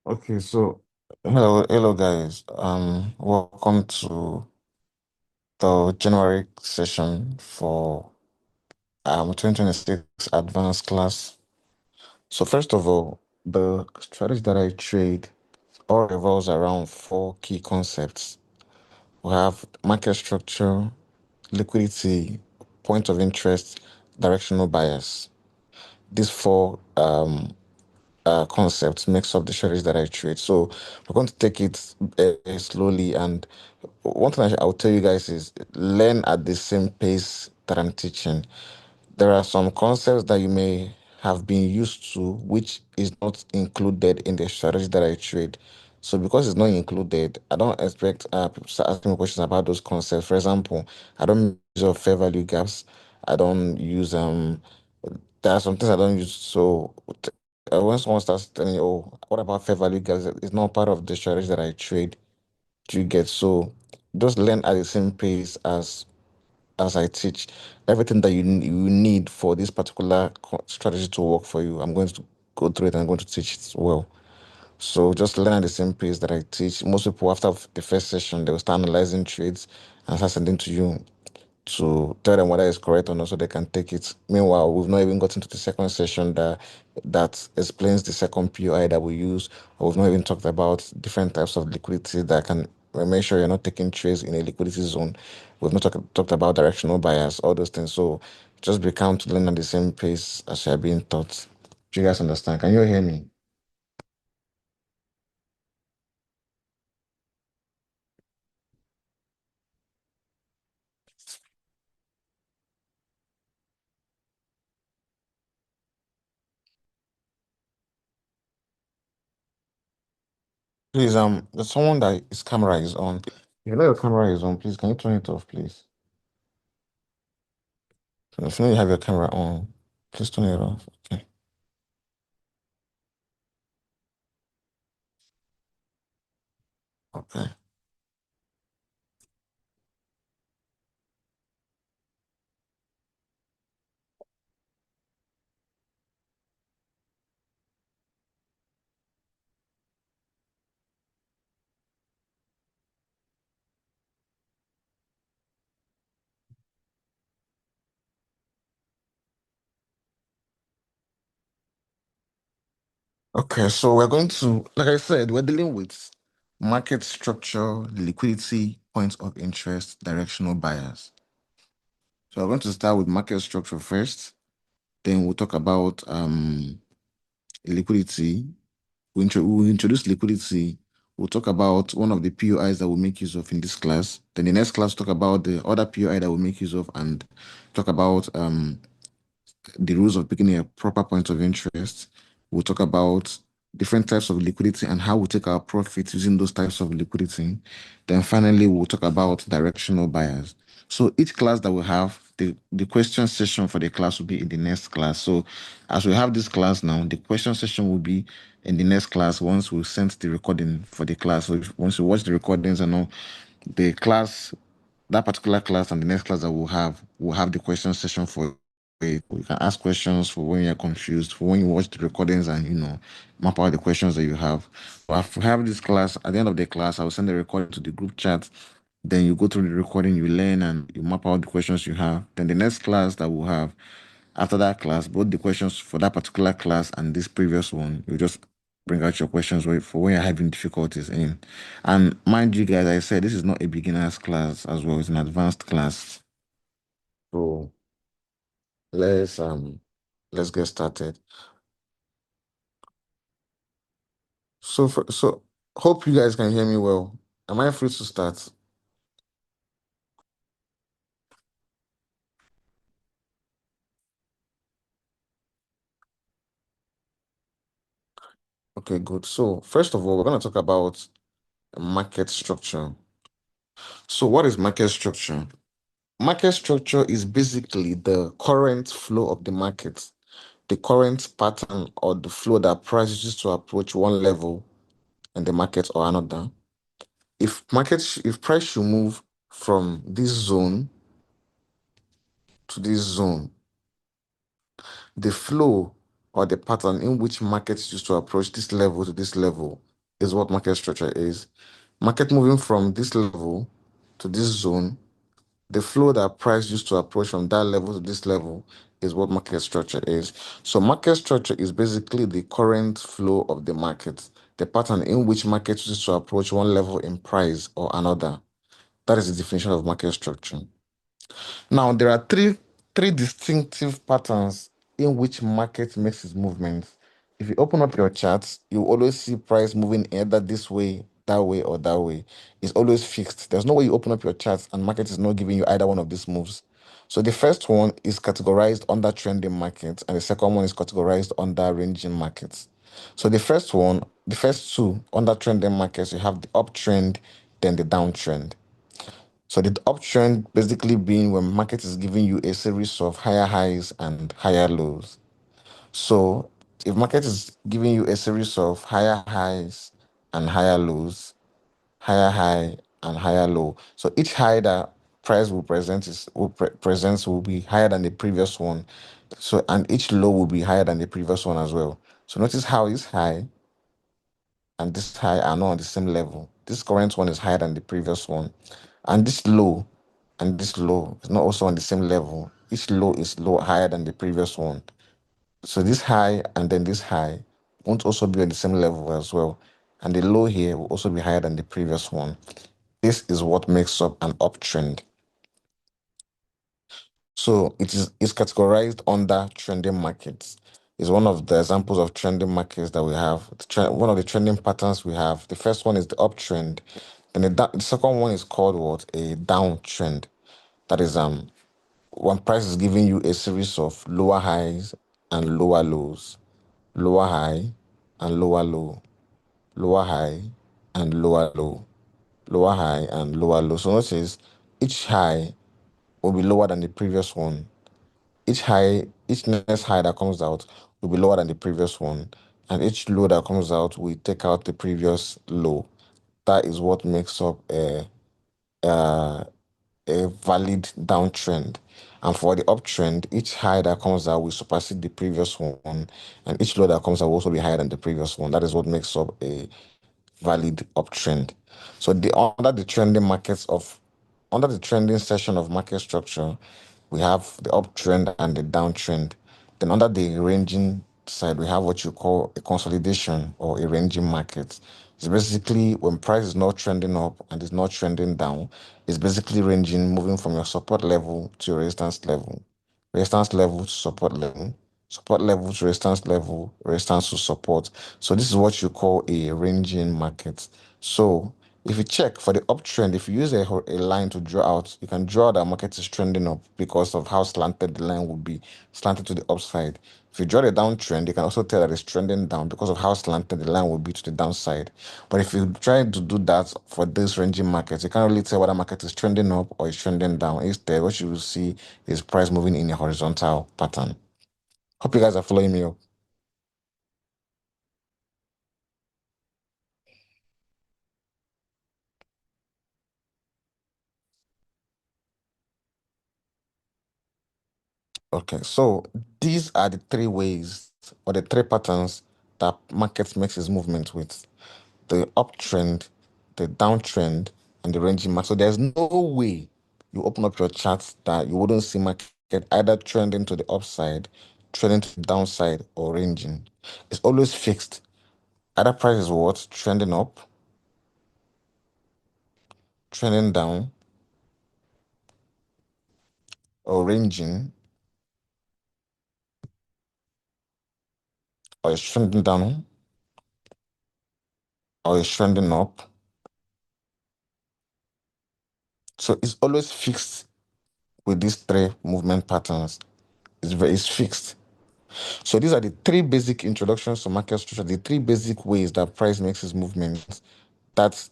Okay, so hello guys. Welcome to the January session for 2026 advanced class. So first of all, the strategy that I trade all revolves around four key concepts. We have market structure, liquidity, point of interest, directional bias. These four concepts makes up the strategies that I trade. So we're going to take it slowly. And one thing I'll tell you guys is learn at the same pace that I'm teaching. There are some concepts that you may have been used to, which is not included in the strategy that I trade. So because it's not included, I don't expect people to start asking me questions about those concepts. For example, I don't use fair value gaps. I don't use there are some things I don't use. So when someone starts telling you, "Oh, what about fair value gaps?" It's not part of the strategy that I trade. Do you get? So just learn at the same pace as I teach. Everything that you need for this particular strategy to work for you, I'm going to go through it and I'm going to teach it well. So just learn at the same pace that I teach. Most people after the first session, they will start analyzing trades and start sending to you to tell them whether it's correct or not so they can take it. Meanwhile, we've not even gotten to the second session that explains the second POI that we use, or we've not even talked about different types of liquidity that can make sure you're not taking trades in a liquidity zone. We've not talked about directional bias, all those things. So just be calm to learn at the same pace as you're being taught. Do you guys understand? Can you hear me? Please, there's someone that his camera is on. You know your camera is on, please. Can you turn it off, please? So if you know you have your camera on, please turn it off. Okay. Okay. Okay, so we're going to, like I said, we're dealing with market structure, liquidity, points of interest, directional bias. So we're going to start with market structure first. Then we'll talk about liquidity. We'll introduce liquidity. We'll talk about one of the POIs that we'll make use of in this class. Then the next class, talk about the other POI that we'll make use of and talk about the rules of picking a proper point of interest. We'll talk about different types of liquidity and how we take our profits using those types of liquidity. Then finally, we'll talk about directional bias. So each class that we have, the question session for the class will be in the next class. So as we have this class now, the question session will be in the next class once we send the recording for the class. So once you watch the recordings and all, the class, that particular class and the next class that we'll have the question session for it. You can ask questions for when you're confused, for when you watch the recordings and map out the questions that you have. So after have this class, at the end of the class, I will send the recording to the group chat. Then you go through the recording, you learn and you map out the questions you have. Then the next class that we'll have after that class, both the questions for that particular class and this previous one, you just bring out your questions for when you're having difficulties in. And mind you, guys, I said this is not a beginner's class as well, it's an advanced class. So let's um let's get started. So hope you guys can hear me well. Am I free to start? Okay, good. So first of all, we're gonna talk about market structure. So what is market structure? Market structure is basically the current flow of the market, the current pattern or the flow that price uses to approach one level in the market or another. If price should move from this zone to this zone, the flow or the pattern in which markets used to approach this level to this level is what market structure is. Market moving from this level to this zone, the flow that price used to approach from that level to this level is what market structure is. So market structure is basically the current flow of the market, the pattern in which market used to approach one level in price or another. That is the definition of market structure. Now, there are three distinctive patterns in which market makes its movements. If you open up your charts, you always see price moving either this way, that way, or that way. It's always fixed. There's no way you open up your charts and market is not giving you either one of these moves. So the first one is categorized under trending markets, and the second one is categorized under ranging markets. So the first two under trending markets, you have the uptrend, then the downtrend. So the uptrend basically being when market is giving you a series of higher highs and higher lows. So if market is giving you a series of higher highs and higher lows, higher high and higher low. So each high that price will present presents will be higher than the previous one. So and each low will be higher than the previous one as well. So notice how this high and this high are not on the same level. This current one is higher than the previous one. And this low and this low is not also on the same level. Each low is low higher than the previous one. So this high and then this high won't also be on the same level as well. And the low here will also be higher than the previous one. This is what makes up an uptrend. So it's categorized under trending markets. It's one of the examples of trending markets that we have. One of the trending patterns we have. The first one is the uptrend. Then the second one is called what? A downtrend. That is when price is giving you a series of lower highs and lower lows, lower high and lower low, lower high and lower low, lower high and lower low. So notice each high will be lower than the previous one. Each next high that comes out will be lower than the previous one, and each low that comes out will take out the previous low. That is what makes up uh, a valid downtrend. And for the uptrend, each high that comes out will supersede the previous one, and each low that comes out will also be higher than the previous one. That is what makes up a valid uptrend. So the under the trending section of market structure, we have the uptrend and the downtrend. Then under the ranging side, we have what you call a consolidation or a ranging market. It's basically when price is not trending up and is not trending down, it's basically ranging, moving from your support level to your resistance level to support level to resistance to support. So this is what you call a ranging market. So if you check for the uptrend, if you use a line to draw out, you can draw that market is trending up because of how slanted the line will be, slanted to the upside. If you draw the downtrend, you can also tell that it's trending down because of how slanted the line will be to the downside. But if you try to do that for this ranging market, you can't really tell whether market is trending up or is trending down. Instead, what you will see is price moving in a horizontal pattern. Hope you guys are following me up. Okay, so these are the three ways or the three patterns that markets makes its movement with: the uptrend, the downtrend, and the ranging market. So there's no way you open up your charts that you wouldn't see market either trending to the upside, trending to the downside, or ranging. It's always fixed. Either price is what? Trending up, trending down, or ranging, or it's trending down, or it's trending up. So it's always fixed with these three movement patterns. It's fixed. So these are the three basic introductions to market structure, the three basic ways that price makes its movements. That's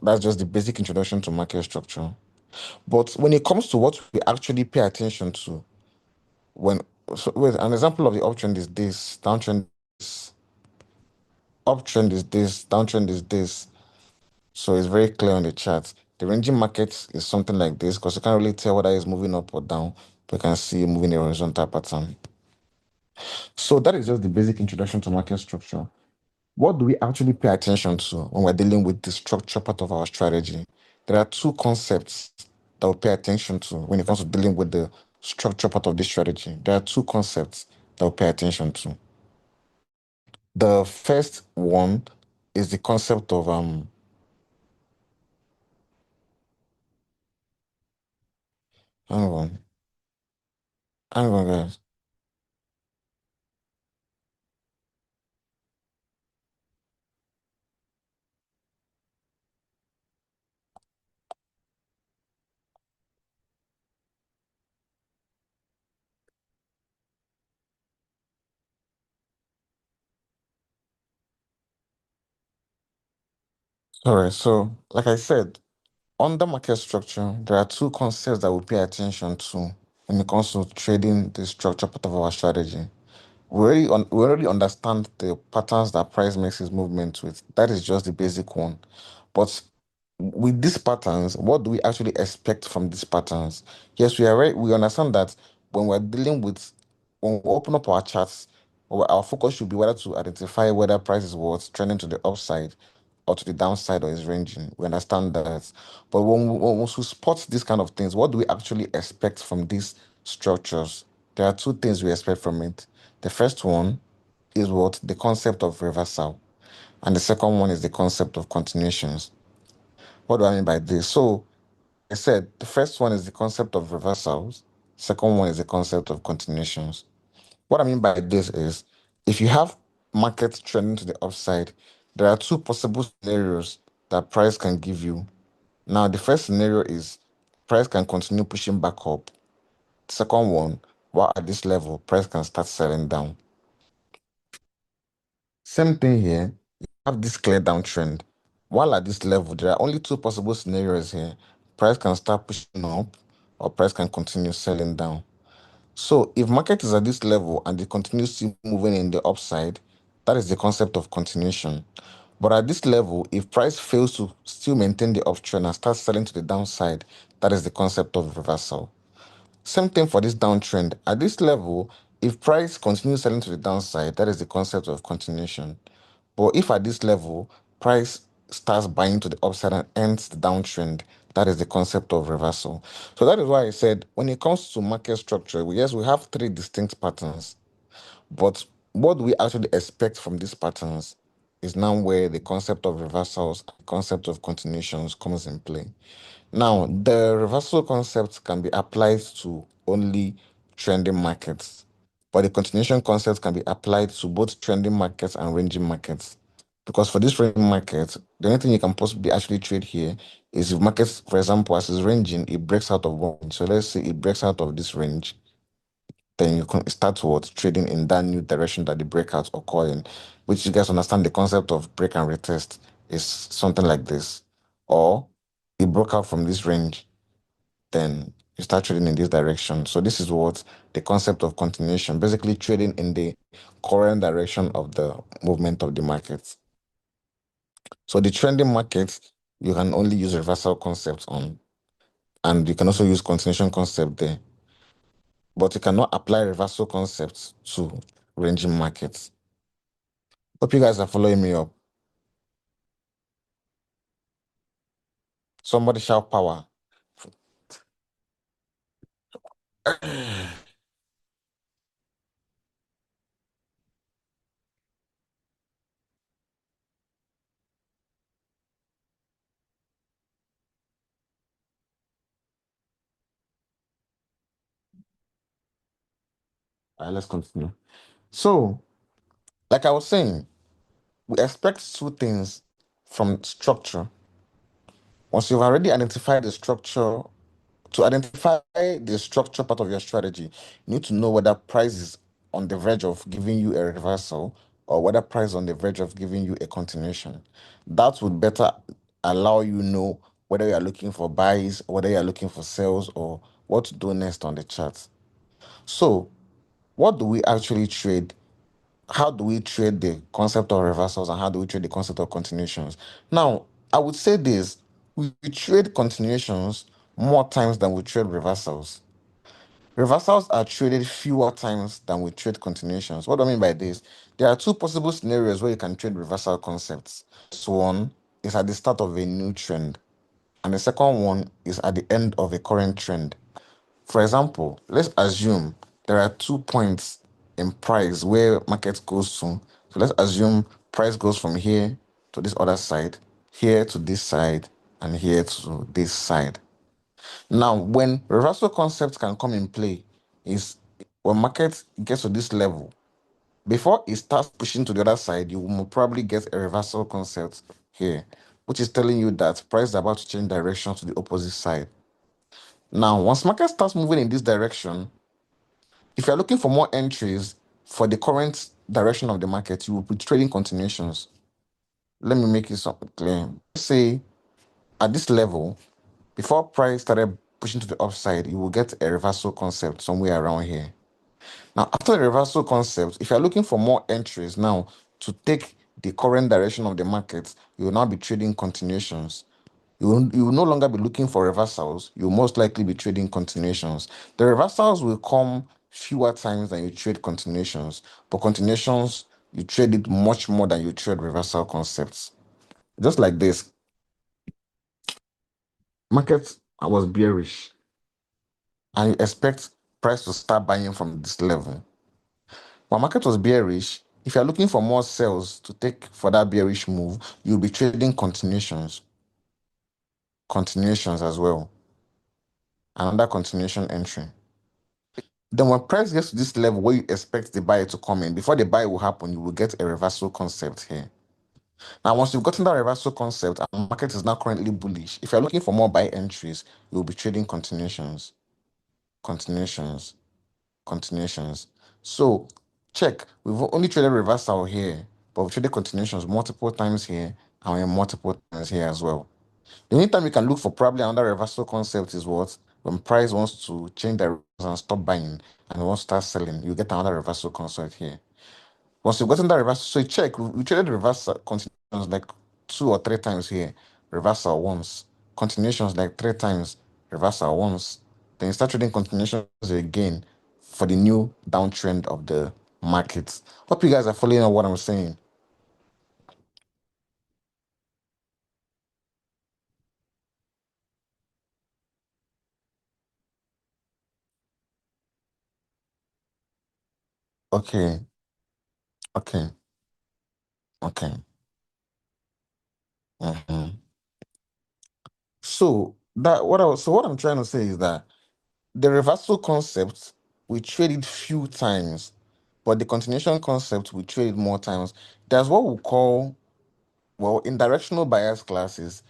that's just the basic introduction to market structure. But when it comes to what we actually pay attention to, when wait, an example of the uptrend is this, downtrend is uptrend is this, downtrend is this. So it's very clear on the chart. The ranging market is something like this because you can't really tell whether it's moving up or down, but you can see it moving in a horizontal pattern. So that is just the basic introduction to market structure. What do we actually pay attention to when we're dealing with the structure part of our strategy? There are two concepts that we pay attention to when it comes to dealing with the structure part of this strategy. There are two concepts that we pay attention to. The first one is the concept of hang on, hang on guys. Alright, so like I said, under market structure, there are two concepts that we pay attention to when it comes to trading the structure part of our strategy. We already understand the patterns that price makes its movement with. That is just the basic one. But with these patterns, what do we actually expect from these patterns? Yes, we understand that when we're dealing with when we open up our charts, our focus should be whether to identify whether price is what's trending to the upside or to the downside or is ranging. We understand that. But once we spot these kind of things, what do we actually expect from these structures? There are two things we expect from it. The first one is what the concept of reversal, and the second one is the concept of continuations. What do I mean by this? So I said the first one is the concept of reversals, second one is the concept of continuations. What I mean by this is if you have markets trending to the upside, there are two possible scenarios that price can give you. Now, the first scenario is price can continue pushing back up. The second one, while at this level, price can start selling down. Same thing here. You have this clear downtrend. While at this level, there are only two possible scenarios here. Price can start pushing up or price can continue selling down. So if market is at this level and it continues to moving in the upside, that is the concept of continuation. But at this level, if price fails to still maintain the uptrend and starts selling to the downside, that is the concept of reversal. Same thing for this downtrend. At this level, if price continues selling to the downside, that is the concept of continuation. But if at this level, price starts buying to the upside and ends the downtrend, that is the concept of reversal. So that is why I said when it comes to market structure, yes, we have three distinct patterns. But what do we actually expect from these patterns is now where the concept of reversals, concept of continuations comes in play. Now, the reversal concept can be applied to only trending markets, but the continuation concept can be applied to both trending markets and ranging markets. Because for this ranging market, the only thing you can possibly actually trade here is if markets, for example, as it's ranging, it breaks out of one range. So let's say it breaks out of this range, then you can start towards trading in that new direction that the breakouts occur in, which you guys understand the concept of break and retest is something like this. Or it broke out from this range, then you start trading in this direction. So this is what the concept of continuation, basically trading in the current direction of the movement of the market. So the trending market, you can only use reversal concepts on, and you can also use continuation concept there, but you cannot apply reversal concepts to ranging markets. Hope you guys are following me up. Somebody shout power. All right, let's continue. So, like I was saying, we expect two things from structure. Once you've already identified the structure, to identify the structure part of your strategy, you need to know whether price is on the verge of giving you a reversal or whether price is on the verge of giving you a continuation. That would better allow you know whether you are looking for buys, whether you are looking for sales, or what to do next on the chart. So, what do we actually trade? How do we trade the concept of reversals and how do we trade the concept of continuations? Now, I would say this, we trade continuations more times than we trade reversals. Reversals are traded fewer times than we trade continuations. What do I mean by this? There are two possible scenarios where you can trade reversal concepts. This one is at the start of a new trend, and the second one is at the end of a current trend. For example, let's assume there are 2 points in price where market goes to. So let's assume price goes from here to this other side, here to this side, and here to this side. Now, when reversal concepts can come in play is when market gets to this level. Before it starts pushing to the other side, you will probably get a reversal concept here, which is telling you that price is about to change direction to the opposite side. Now, once market starts moving in this direction, if you're looking for more entries for the current direction of the market, you will be trading continuations. Let me make it something clear. Let's say at this level, before price started pushing to the upside, you will get a reversal concept somewhere around here. Now, after the reversal concept, if you're looking for more entries now to take the current direction of the market, you will now be trading continuations. You will no longer be looking for reversals. You'll most likely be trading continuations. The reversals will come fewer times than you trade continuations, but continuations, you trade it much more than you trade reversal concepts. Just like this, market was bearish, and you expect price to start buying from this level. When market was bearish, if you're looking for more sales to take for that bearish move, you'll be trading continuations as well, another continuation entry. Then when price gets to this level where you expect the buyer to come in, before the buy will happen, you will get a reversal concept here. Now, once you've gotten that reversal concept and the market is now currently bullish, if you're looking for more buy entries, you'll be trading continuations, continuations. So check, we've only traded reversal here, but we've traded continuations multiple times here and multiple times here as well. The only time you can look for probably another reversal concept is what? When price wants to change direction and stop buying and wants to start selling, you get another reversal concept here. Once you've gotten that reversal, so you check, we traded reversal continuations like 2 or 3 times here, reversal once, continuations like 3 times, reversal once. Then you start trading continuations again for the new downtrend of the market. Hope you guys are following on what I'm saying. Okay, okay, okay. Mhm. So what I'm trying to say is that the reversal concept we trade it few times, but the continuation concept we trade it more times. That's what we call, well, in directional bias classes,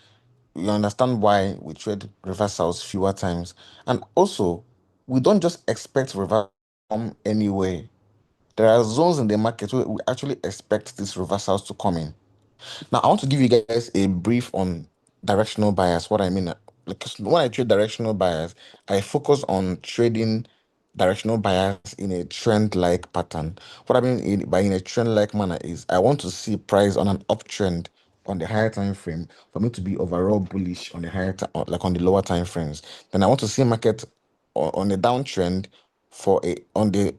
you understand why we trade reversals fewer times. And also, we don't just expect reversal to come anywhere. There are zones in the market where we actually expect these reversals to come in. Now, I want to give you guys a brief on directional bias. What I mean, like 'cause when I trade directional bias, I focus on trading directional bias in a trend-like pattern. What I mean by in a trend-like manner is I want to see price on an uptrend on the higher time frame for me to be overall bullish on the like on the lower time frames. Then I want to see market on a downtrend for a on the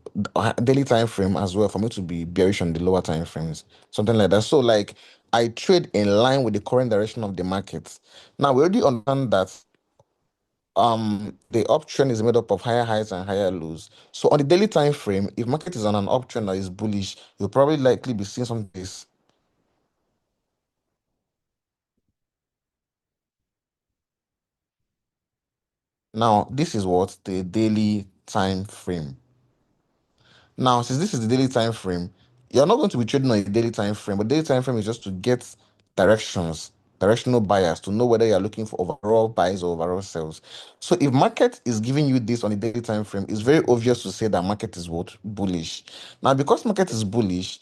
daily time frame as well for me to be bearish on the lower time frames, something like that. So like I trade in line with the current direction of the market. Now we already understand that the uptrend is made up of higher highs and higher lows. So on the daily time frame, if market is on an uptrend that is bullish, you'll probably likely be seeing some of this. Now this is what the daily time frame. Now, since this is the daily time frame, you're not going to be trading on a daily time frame, but daily time frame is just to get directions, directional bias to know whether you're looking for overall buys or overall sells. So if market is giving you this on a daily time frame, it's very obvious to say that market is what? Bullish. Now, because market is bullish,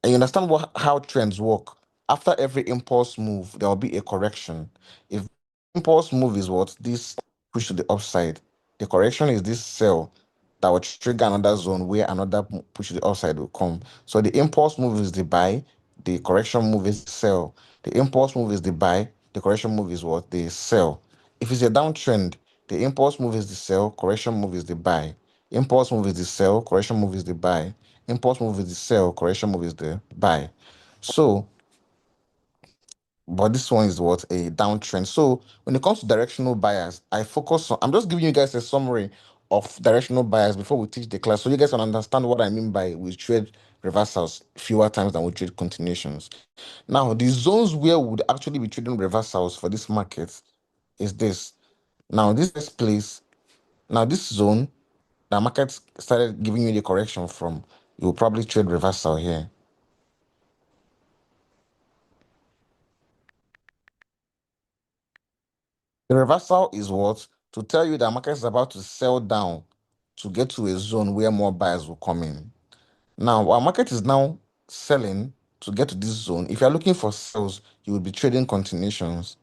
and you understand how trends work. After every impulse move, there will be a correction. If impulse move is what this push to the upside, the correction is this sell that will trigger another zone where another push to the upside will come. So the impulse move is the buy, the correction move is sell. The impulse move is the buy, the correction move is what? The sell. If it's a downtrend, The impulse move is the sell, correction move is the buy. Impulse move is the sell, correction move is the buy. Impulse move is the sell, correction move is the buy. So, but this one is what a downtrend. So when it comes to directional bias, I focus on. I'm just giving you guys a summary of directional bias before we teach the class, so you guys can understand what I mean by we trade reversals fewer times than we trade continuations. Now, the zones where we would actually be trading reversals for this market is this. Now, this place, now this zone, the market started giving you the correction from. You will probably trade reversal here. The reversal is what? To tell you that market is about to sell down to get to a zone where more buyers will come in. Now, our market is now selling to get to this zone. If you're looking for sales, you will be trading continuations,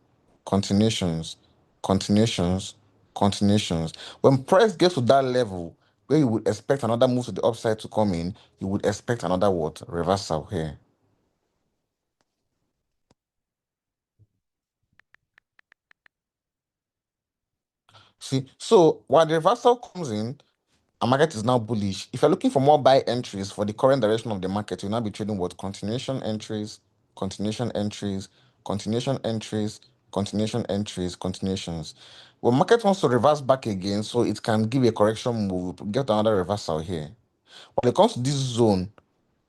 continuations, continuations, continuations. When price gets to that level where you would expect another move to the upside to come in, you would expect another what? Reversal here. See, so while the reversal comes in, a market is now bullish. If you're looking for more buy entries for the current direction of the market, you'll now be trading what? Continuation entries, continuation entries, continuation entries, continuation entries, continuations. When market wants to reverse back again, so it can give a correction move, get another reversal here. When it comes to this zone,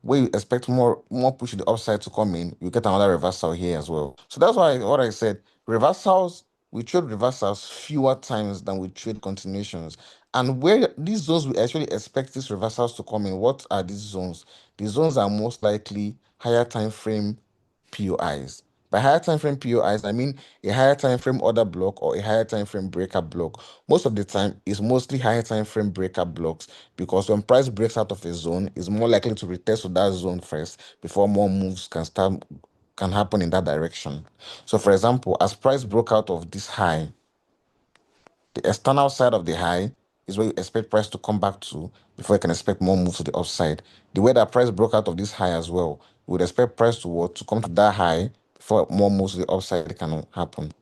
where you expect more push to the upside to come in, you get another reversal here as well. So that's why what I said, reversals, we trade reversals fewer times than we trade continuations. And where these zones we actually expect these reversals to come in, what are these zones? The zones are most likely higher time frame POIs. By higher time frame POIs, I mean a higher time frame order block or a higher time frame breaker block. Most of the time, it's mostly higher time frame breaker blocks because when price breaks out of a zone, it's more likely to retest to that zone first before more moves can happen in that direction. So, for example, as price broke out of this high, the external side of the high is where you expect price to come back to before you can expect more moves to the upside. The way that price broke out of this high as well, you would expect price to what? To come to that high before more moves to the upside can happen.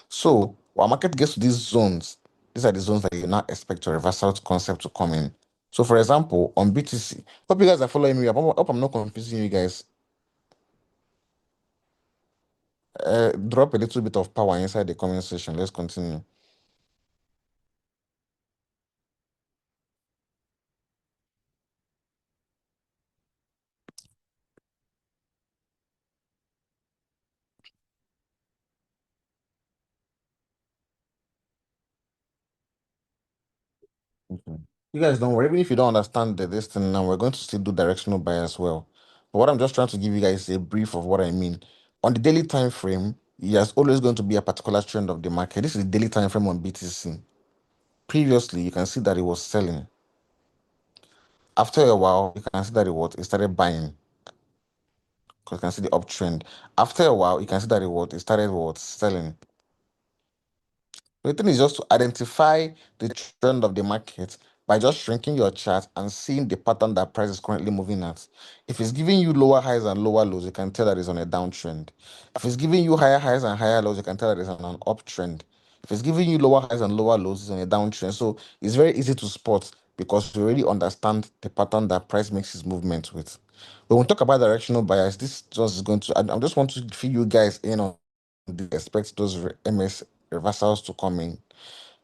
So when market gets to these zones, these are the zones that you now expect a reversal concept to come in. So for example, on BTC, hope you guys are following me. I hope I'm not confusing you guys. Drop a little bit of power inside the comment section. Let's continue. Okay. You guys don't worry, even if you don't understand this thing now, we're going to still do directional buy as well. But what I'm just trying to give you guys is a brief of what I mean. On the daily time frame, there's always going to be a particular trend of the market. This is the daily time frame on BTC. Previously, you can see that it was selling. After a while, you can see that it started buying because you can see the uptrend. After a while, you can see that it started selling. The thing is just to identify the trend of the market by just shrinking your chart and seeing the pattern that price is currently moving at. If it's giving you lower highs and lower lows, you can tell that it's on a downtrend. If it's giving you higher highs and higher lows, you can tell that it's on an uptrend. If it's giving you lower highs and lower lows, it's on a downtrend. So it's very easy to spot because you already understand the pattern that price makes its movement with. When we talk about directional bias, this just is going to, I just want to fill you guys in on expect those MS reversals to come in.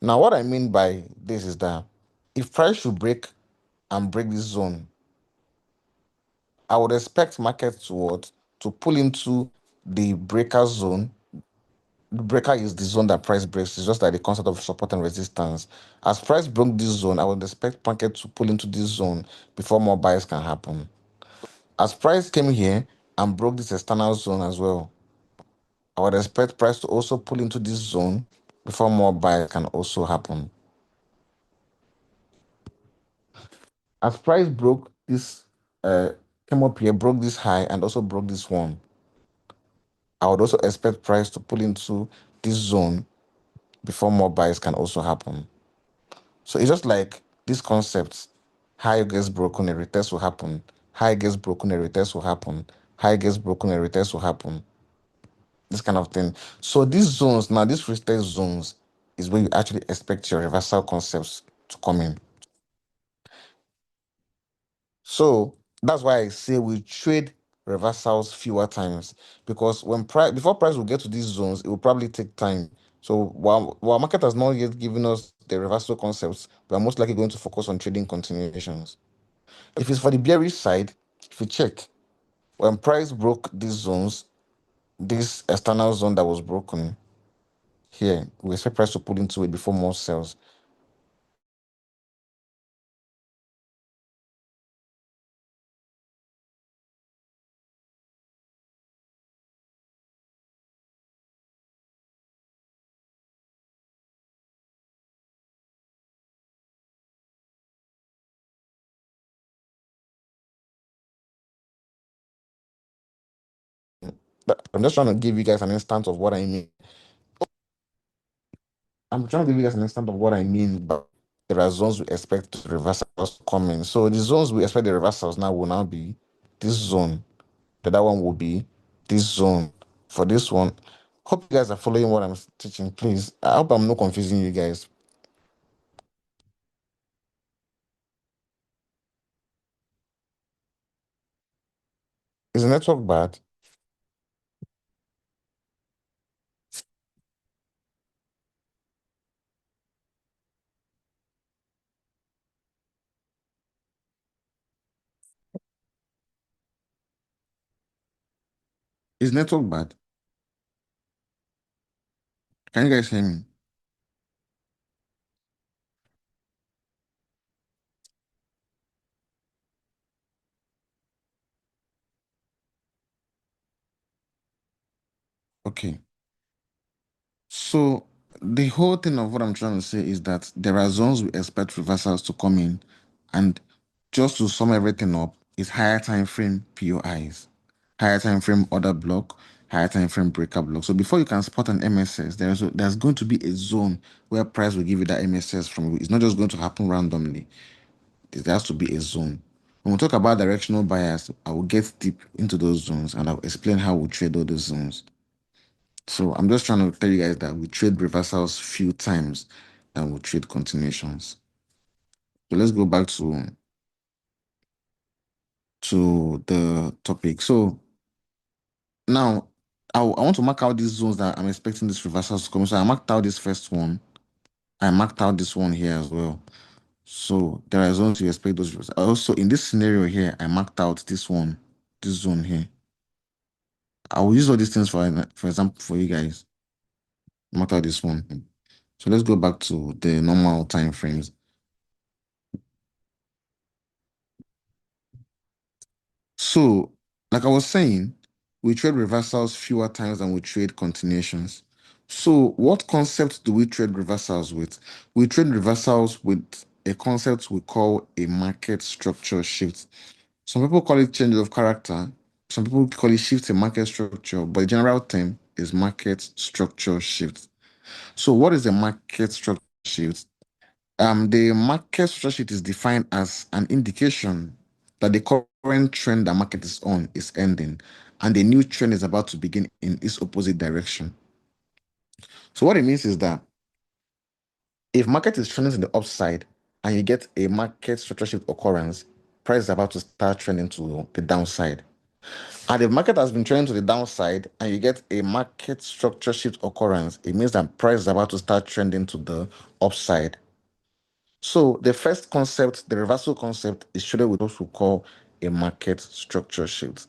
Now, what I mean by this is that if price should break this zone, I would expect market to what? To pull into the breaker zone. The breaker is the zone that price breaks. It's just like the concept of support and resistance. As price broke this zone, I would expect market to pull into this zone before more buys can happen. As price came here and broke this external zone as well, I would expect price to also pull into this zone before more buy can also happen. As price broke this, came up here, broke this high, and also broke this one, I would also expect price to pull into this zone before more buys can also happen. So it's just like this concept: high gets broken, a retest will happen. High gets broken, a retest will happen. High gets broken, a retest will happen. This kind of thing. So these zones now, these retest zones, is where you actually expect your reversal concepts to come in. So that's why I say we trade reversals fewer times because when price before price will get to these zones, it will probably take time. So while market has not yet given us the reversal concepts, we are most likely going to focus on trading continuations. If it's for the bearish side, if you check when price broke these zones, this external zone that was broken here, we expect price to pull into it before more sells. But I'm just trying to give you guys an instance of what I mean. I'm trying to give you guys an instance of what I mean, but there are zones we expect the reversals to come in. So the zones we expect the reversals now will now be this zone. The other one will be this zone. For this one, hope you guys are following what I'm teaching. Please, I hope I'm not confusing you guys. Is the network bad? Is network bad? Can you guys hear me? Okay. So the whole thing of what I'm trying to say is that there are zones we expect reversals to come in, and just to sum everything up, is higher time frame POIs, higher time frame order block, higher time frame breaker block. So before you can spot an MSS, there's going to be a zone where price will give you that MSS from. It's not just going to happen randomly. There has to be a zone. When we talk about directional bias, I will get deep into those zones and I'll explain how we trade all those zones. So I'm just trying to tell you guys that we trade reversals few times than we trade continuations. So let's go back to the topic. So now I want to mark out these zones that I'm expecting these reversals to come. So I marked out this first one. I marked out this one here as well. So there are zones you expect those reversals. Also in this scenario here, I marked out this one, this zone here. I will use all these things for example for you guys. Mark out this one. So let's go back to the normal time frames. So, like I was saying, we trade reversals fewer times than we trade continuations. So, what concept do we trade reversals with? We trade reversals with a concept we call a market structure shift. Some people call it change of character. Some people call it shift in market structure, but the general term is market structure shift. So, what is a market structure shift? The market structure sheet is defined as an indication that the current trend the market is on is ending, and the new trend is about to begin in its opposite direction. So what it means is that if market is trending to the upside and you get a market structure shift occurrence, price is about to start trending to the downside. And if market has been trending to the downside and you get a market structure shift occurrence, it means that price is about to start trending to the upside. So the first concept, the reversal concept, is treated with what we call a market structure shift.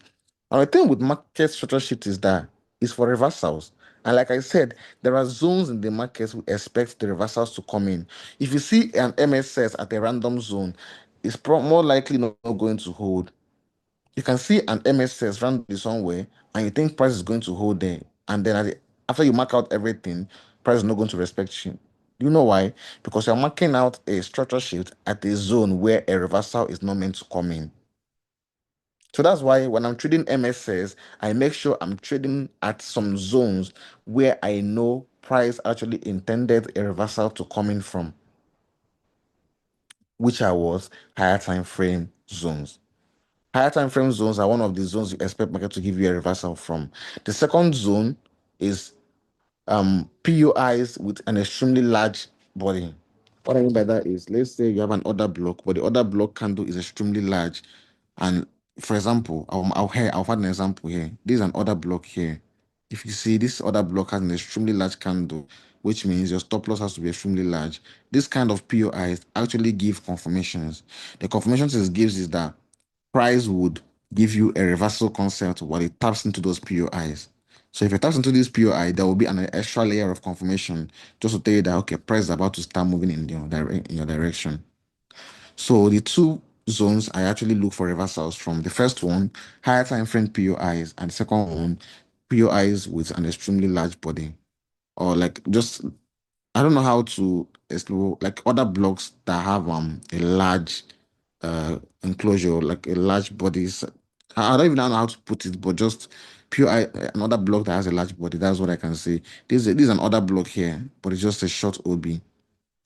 And the thing with market structure shift is that it's for reversals. And like I said, there are zones in the markets we expect the reversals to come in. If you see an MSS at a random zone, it's more likely not going to hold. You can see an MSS randomly somewhere and you think price is going to hold there. And then after you mark out everything, price is not going to respect you. You know why? Because you're marking out a structure shift at a zone where a reversal is not meant to come in. So that's why when I'm trading MSS, I make sure I'm trading at some zones where I know price actually intended a reversal to come in from, which I was higher time frame zones. Higher time frame zones are one of the zones you expect market to give you a reversal from. The second zone is POIs with an extremely large body. What I mean by that is, let's say you have an order block, but the order block candle is extremely large. And for example, I'll have an example here. This is an order block here. If you see this order block has an extremely large candle, which means your stop loss has to be extremely large. This kind of POIs actually give confirmations. The confirmations it gives is that price would give you a reversal concept while it taps into those POIs. So if it taps into this POI, there will be an extra layer of confirmation just to tell you that okay, price is about to start moving in in your direction. So the two zones I actually look for reversals from. The first one, higher time frame POIs, and the second one, POIs with an extremely large body. Or like just I don't know how to explore like other blocks that have a large enclosure, like a large body. I don't even know how to put it, but just pure another block that has a large body. That's what I can say. This is another block here, but it's just a short OB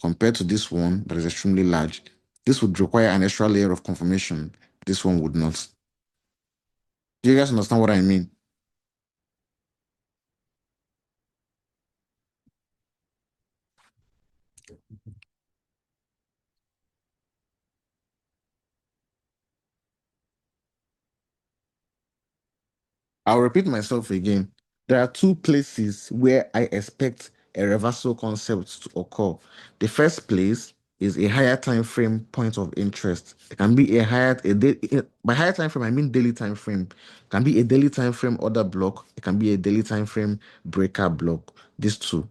compared to this one that is extremely large. This would require an extra layer of confirmation. This one would not. Do you guys understand what I mean? I'll repeat myself again. There are two places where I expect a reversal concept to occur. The first place is a higher time frame point of interest. It can be a higher a day, by higher time frame I mean daily time frame. It can be a daily time frame order block. It can be a daily time frame breaker block. These two.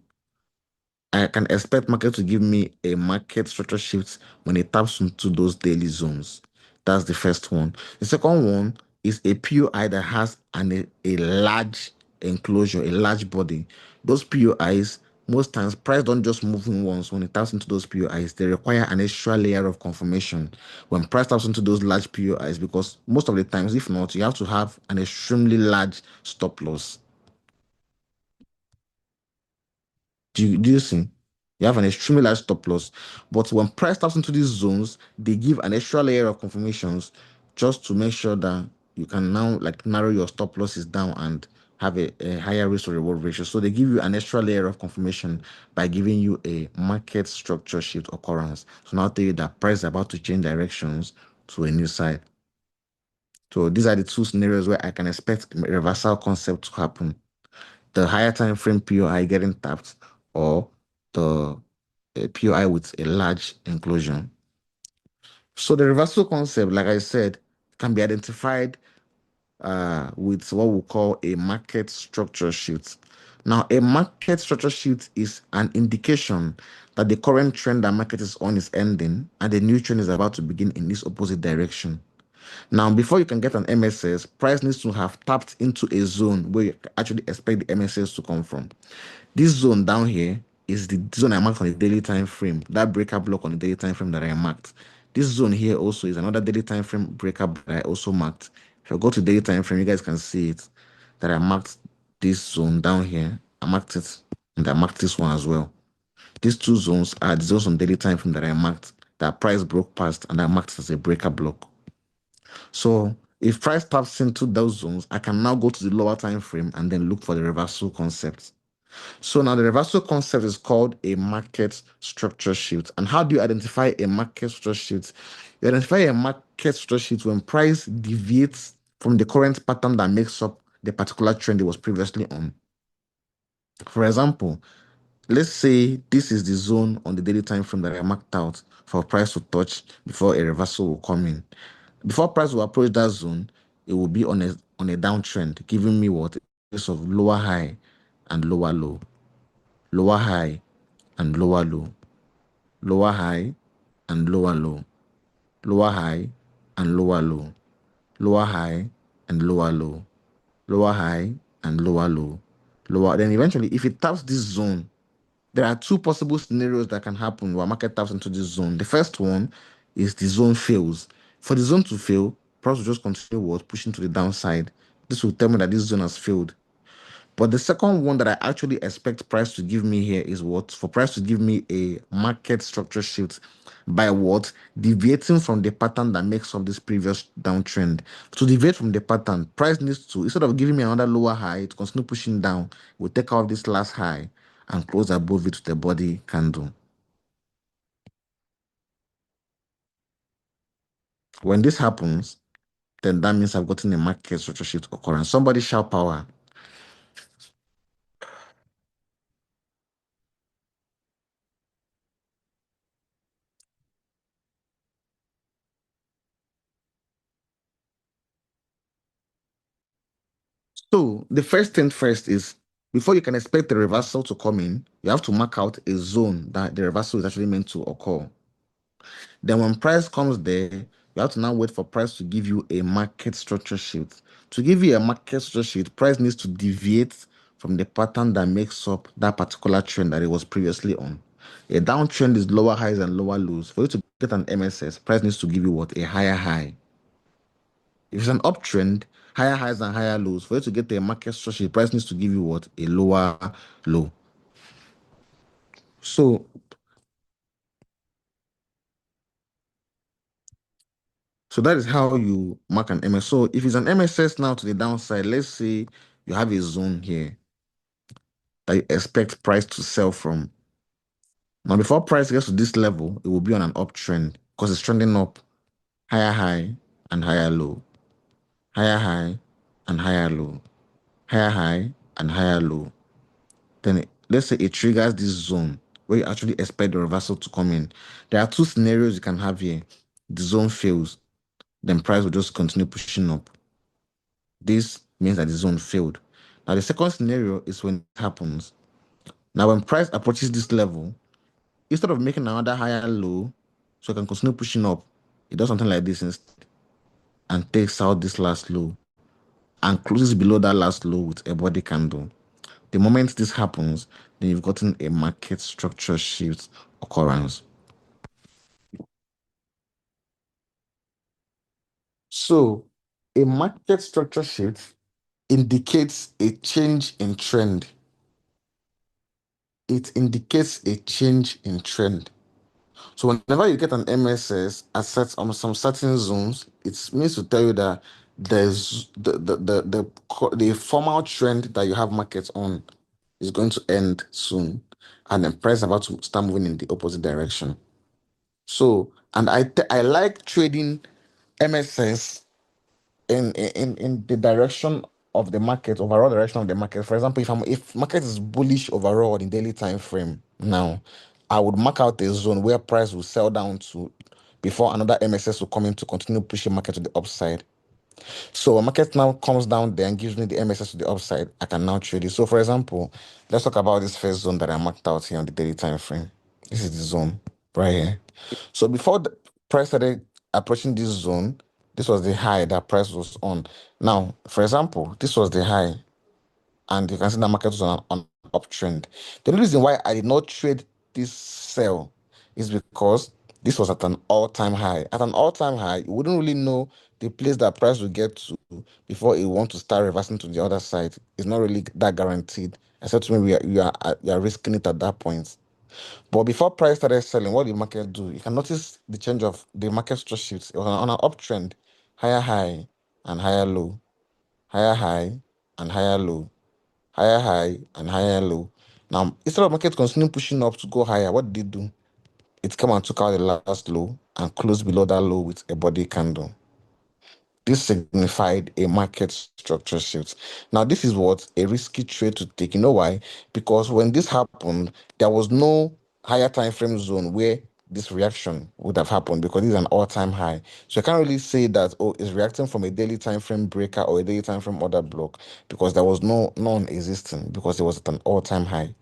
I can expect market to give me a market structure shift when it taps into those daily zones. That's the first one. The second one is a POI that has a large enclosure, a large body. Those POIs, most times, price don't just move in once. When it taps into those POIs, they require an extra layer of confirmation when price taps into those large POIs, because most of the times, if not, you have to have an extremely large stop loss. Do you see? You have an extremely large stop loss. But when price taps into these zones, they give an extra layer of confirmations just to make sure that you can now like narrow your stop losses down and have a higher risk to reward ratio. So they give you an extra layer of confirmation by giving you a market structure shift occurrence. So now tell you that price is about to change directions to a new side. So these are the two scenarios where I can expect a reversal concept to happen: the higher time frame POI getting tapped, or the POI with a large enclosure. So the reversal concept, like I said, can be identified with what we call a market structure shift. Now, a market structure shift is an indication that the current trend that market is on is ending and the new trend is about to begin in this opposite direction. Now, before you can get an MSS, price needs to have tapped into a zone where you actually expect the MSS to come from. This zone down here is the zone I marked on the daily time frame, that breaker block on the daily time frame that I marked. This zone here also is another daily time frame breaker block that I also marked. If I go to daily time frame, you guys can see it that I marked this zone down here. I marked it and I marked this one as well. These two zones are the zones on daily time frame that I marked that price broke past and I marked as a breaker block. So if price taps into those zones, I can now go to the lower time frame and then look for the reversal concept. So now the reversal concept is called a market structure shift. And how do you identify a market structure shift? You identify a market structure shift when price deviates from the current pattern that makes up the particular trend it was previously on. For example, let's say this is the zone on the daily time frame that I marked out for price to touch before a reversal will come in. Before price will approach that zone, it will be on a downtrend, giving me what? A case of lower high and lower low, lower high and lower low, lower high and lower low, lower high and lower low, lower high and lower low, lower high and lower low, lower. Then eventually, if it taps this zone, there are two possible scenarios that can happen where market taps into this zone. The first one is the zone fails. For the zone to fail, price will just continue what pushing to the downside. This will tell me that this zone has failed. But the second one that I actually expect price to give me here is what? For price to give me a market structure shift by what? Deviating from the pattern that makes up this previous downtrend. To deviate from the pattern, price needs to, instead of giving me another lower high, to continue pushing down, we'll take out this last high and close above it with a body candle. When this happens, then that means I've gotten a market structure shift occurrence. Somebody shout power. So the first thing first is before you can expect the reversal to come in, you have to mark out a zone that the reversal is actually meant to occur. Then when price comes there, you have to now wait for price to give you a market structure shift. To give you a market structure shift, price needs to deviate from the pattern that makes up that particular trend that it was previously on. A downtrend is lower highs and lower lows. For you to get an MSS, price needs to give you what? A higher high. If it's an uptrend, higher highs and higher lows. For you to get a market structure, the price needs to give you what? A lower low. So, so that is how you mark an MS. So if it's an MSS now to the downside, let's say you have a zone here that you expect price to sell from. Now, before price gets to this level, it will be on an uptrend because it's trending up higher high and higher low, higher high and higher low, higher high and higher low. Then let's say it triggers this zone where you actually expect the reversal to come in. There are two scenarios you can have here. The zone fails, then price will just continue pushing up. This means that the zone failed. Now, the second scenario is when it happens. Now, when price approaches this level, instead of making another higher low, so it can continue pushing up, it does something like this instead and takes out this last low and closes below that last low with a body candle. The moment this happens, then you've gotten a market structure shift occurrence. So, a market structure shift indicates a change in trend. It indicates a change in trend. So whenever you get an MSS at on some certain zones, it means to tell you that there's the formal trend that you have markets on is going to end soon, and then price is about to start moving in the opposite direction. So, and I like trading MSS in the direction of the market, overall direction of the market. For example, if market is bullish overall in daily time frame now, I would mark out a zone where price will sell down to before another MSS will come in to continue pushing market to the upside. So when market now comes down there and gives me the MSS to the upside, I can now trade it. So for example, let's talk about this first zone that I marked out here on the daily time frame. This is the zone right here. So before the price started approaching this zone, this was the high that price was on. Now, for example, this was the high, and you can see the market was on an uptrend. The only reason why I did not trade this sell is because this was at an all-time high. At an all-time high, you wouldn't really know the place that price will get to before it want to start reversing to the other side. It's not really that guaranteed, except maybe you are risking it at that point. But before price started selling, what did the market do? You can notice the change of the market structure shifts. It was on an uptrend, higher high and higher low, higher high and higher low, higher high and higher low. Now, instead of market continuing pushing up to go higher, what did it do? It came and took out the last low and closed below that low with a body candle. This signified a market structure shift. Now, this is what a risky trade to take. You know why? Because when this happened, there was no higher time frame zone where this reaction would have happened because this is an all-time high. So I can't really say that it's reacting from a daily time frame breaker or a daily time frame order block because there was no non-existent because it was at an all-time high.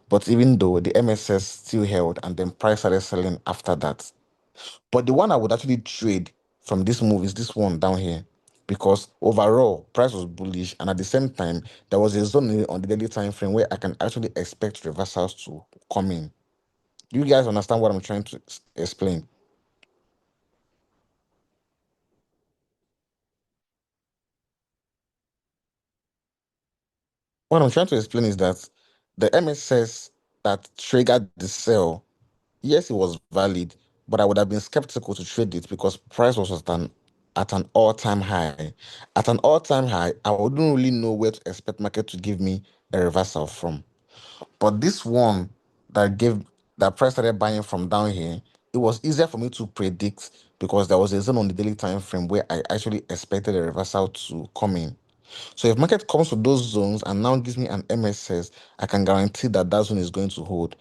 But even though the MSS still held and then price started selling after that, but the one I would actually trade from this move is this one down here because overall price was bullish and at the same time there was a zone on the daily time frame where I can actually expect reversals to come in. Do you guys understand what I'm trying to explain? What I'm trying to explain is that the MSS that triggered the sell, yes, it was valid, but I would have been skeptical to trade it because price was at an all-time high. At an all-time high, I wouldn't really know where to expect market to give me a reversal from. But this one that gave that price started buying from down here, it was easier for me to predict because there was a zone on the daily time frame where I actually expected a reversal to come in. So if market comes to those zones and now gives me an MSS, I can guarantee that that zone is going to hold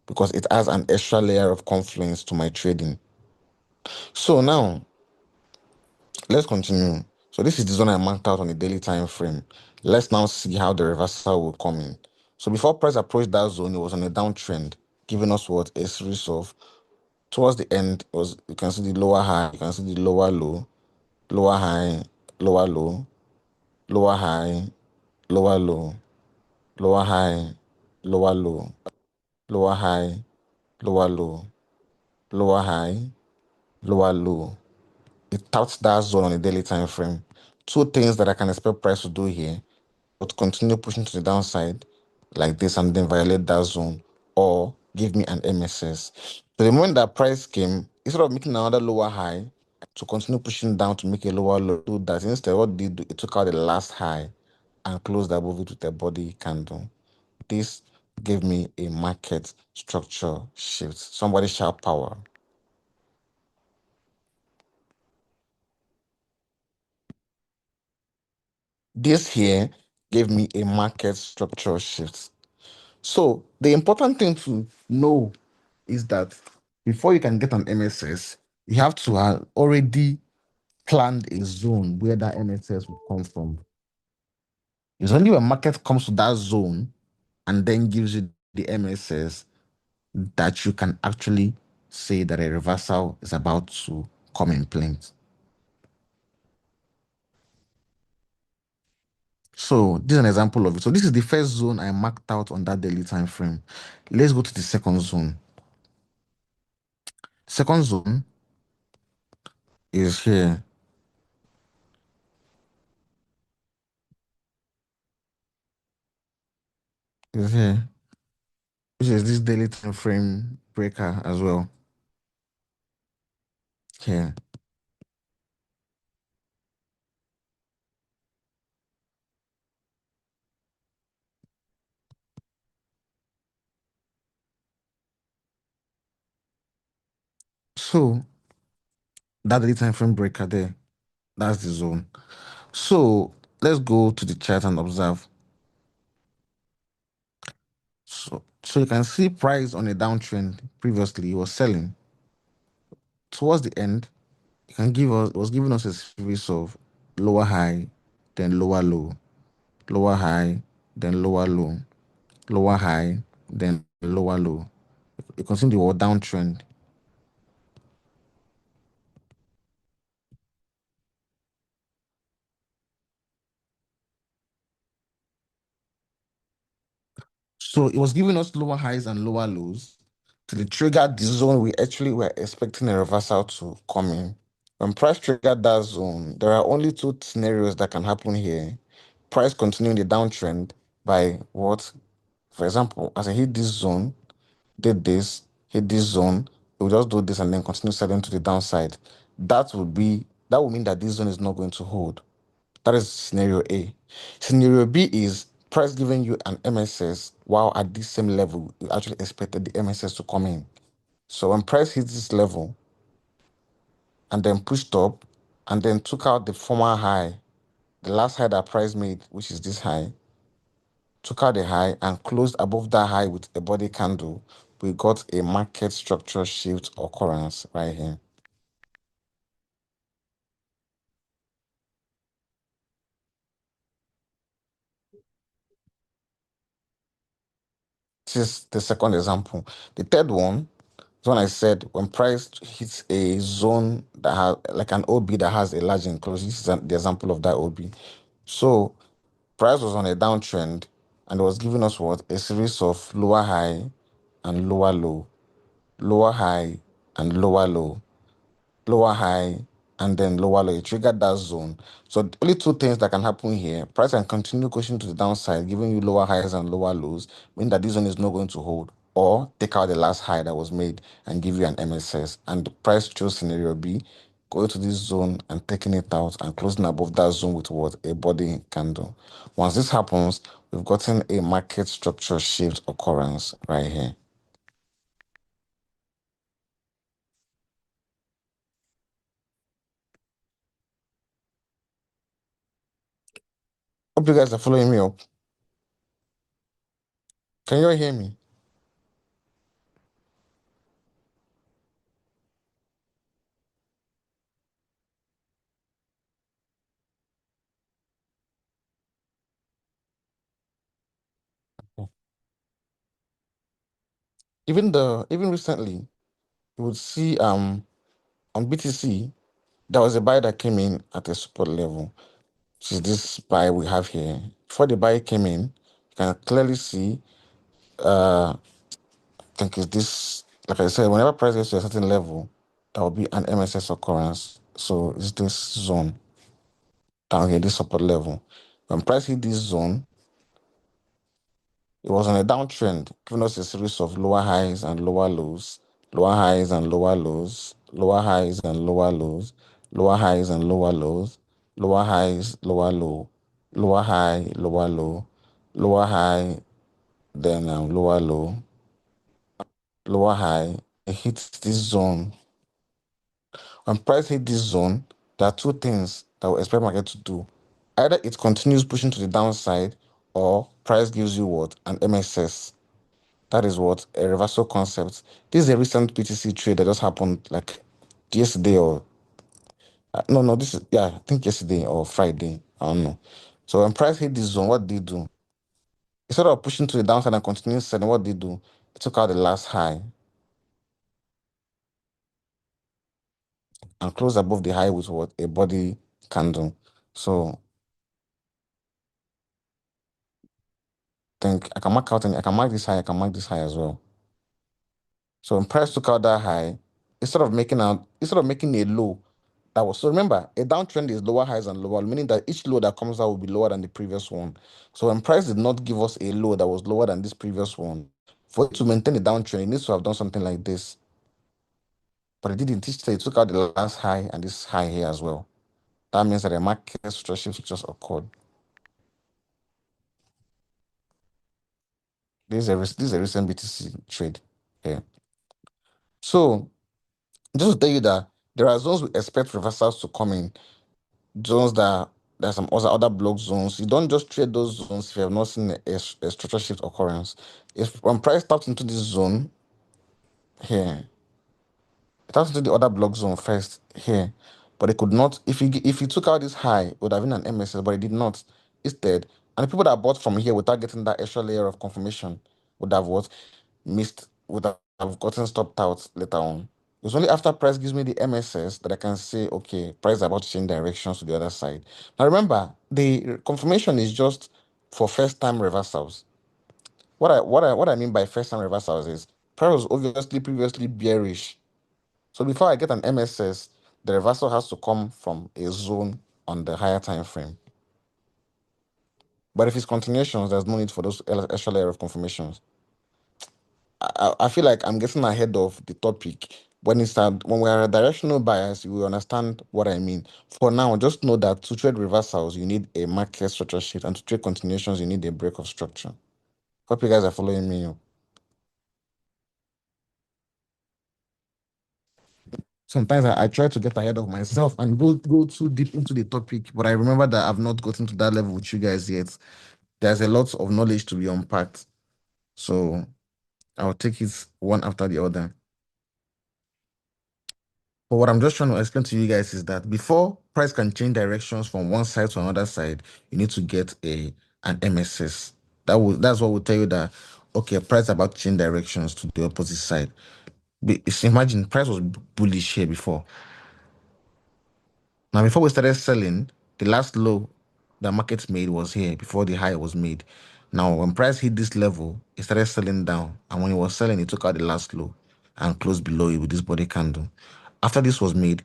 because it has an extra layer of confluence to my trading. So now let's continue. So this is the zone I marked out on the daily time frame. Let's now see how the reversal will come in. So before price approached that zone, it was on a downtrend, giving us what a series of towards the end was you can see the lower high, you can see the lower low, lower high, lower low, lower high, lower low, lower high, lower low, lower high, lower low, lower high, lower low. It touched that zone on a daily time frame. Two things that I can expect price to do here, but continue pushing to the downside like this and then violate that zone or give me an MSS. So the moment that price came, instead of making another lower high to continue pushing down to make a lower low, do that instead what did it took out the last high and closed above it with a body candle. This gave me a market structure shift. Somebody shout power. This here gave me a market structure shift. So the important thing to know is that before you can get an MSS, you have to have already planned a zone where that MSS will come from. It's only when market comes to that zone and then gives you the MSS that you can actually say that a reversal is about to come in place. So this is an example of it. So this is the first zone I marked out on that daily time frame. Let's go to the second zone. Second zone is here. Is here. Which is this daily time frame breaker as well. Here. So that daily time frame breaker there, that's the zone. So let's go to the chart and observe. So you can see price on a downtrend previously was selling. Towards the end, it can give us it was giving us a series of lower high, then lower low, lower high, then lower low, lower high, then lower low. You can see the word downtrend. So it was giving us lower highs and lower lows till it triggered the zone we actually were expecting a reversal to come in. When price triggered that zone, there are only two scenarios that can happen here. Price continuing the downtrend by what? For example, as I hit this zone, did this, hit this zone, it will just do this and then continue selling to the downside. That would mean that this zone is not going to hold. That is scenario A. Scenario B is price giving you an MSS while at this same level, you actually expected the MSS to come in. So when price hits this level and then pushed up and then took out the former high, the last high that price made, which is this high, took out the high and closed above that high with a body candle, we got a market structure shift occurrence right here. This is the second example. The third one is when I said when price hits a zone that has like an OB that has a large enclosure. This is the example of that OB. So price was on a downtrend and it was giving us what? A series of lower high and lower low, lower high and lower low, lower high and then lower low. It triggered that zone. So the only two things that can happen here: price can continue pushing to the downside, giving you lower highs and lower lows, meaning that this zone is not going to hold, or take out the last high that was made and give you an MSS. And the price chose scenario B, going to this zone and taking it out and closing above that zone with what? A body candle. Once this happens, we've gotten a market structure shift occurrence right here. Hope you guys are following me up. Can you all hear me? Even recently, you would see on BTC there was a buy that came in at a support level, which is this buy we have here. Before the buy came in, you can clearly see I think it's this, like I said, whenever price gets to a certain level, there will be an MSS occurrence. So it's this zone down here, this support level. When price hit this zone, it was on a downtrend, giving us a series of lower highs and lower lows, lower highs and lower lows, lower highs and lower lows, lower highs and lower lows, lower highs, lower low, lower high, lower low, lower high, then lower low, lower high. It hits this zone. When price hit this zone, there are two things that we expect market to do. Either it continues pushing to the downside, or price gives you what? An MSS. That is what? A reversal concept. This is a recent BTC trade that just happened like yesterday or no, no, this is yeah, I think yesterday or Friday. I don't know. So when price hit this zone, what did they do? Instead of pushing to the downside and continuing selling, what did they do? It took out the last high and closed above the high with what? A body candle. So think I can mark out and I can mark this high, I can mark this high as well. So when price took out that high, instead of making a low that was, so remember, a downtrend is lower highs and lower, meaning that each low that comes out will be lower than the previous one. So when price did not give us a low that was lower than this previous one, for it to maintain the downtrend, it needs to have done something like this. But it didn't. Instead, it took out the last high and this high here as well. That means that the market structure shift just occurred. This is a recent BTC trade. Yeah. So just to tell you that there are zones we expect reversals to come in, zones that there's some other block zones. You don't just trade those zones if you have not seen a structure shift occurrence. If when price taps into this zone here, it taps into the other block zone first here, but it could not. If you took out this high, it would have been an MSS, but it did not. Instead, and the people that bought from here without getting that extra layer of confirmation would have what missed, would have gotten stopped out later on. It's only after price gives me the MSS that I can say, okay, price is about to change directions to the other side. Now remember, the confirmation is just for first time reversals. What I mean by first time reversals is price was obviously previously bearish. So before I get an MSS, the reversal has to come from a zone on the higher time frame. But if it's continuations, there's no need for those extra layer of confirmations. I feel like I'm getting ahead of the topic. When we are a directional bias, you will understand what I mean. For now, just know that to trade reversals, you need a market structure sheet, and to trade continuations, you need a break of structure. Hope you guys are following me. Sometimes I try to get ahead of myself and go too deep into the topic, but I remember that I've not gotten to that level with you guys yet. There's a lot of knowledge to be unpacked, so I'll take it one after the other. But what I'm just trying to explain to you guys is that before price can change directions from one side to another side, you need to get an MSS. That's what will tell you that okay, price about to change directions to the opposite side. Imagine price was bullish here before. Now before we started selling, the last low the market made was here before the high was made. Now when price hit this level, it started selling down, and when it was selling, it took out the last low and closed below it with this body candle. After this was made,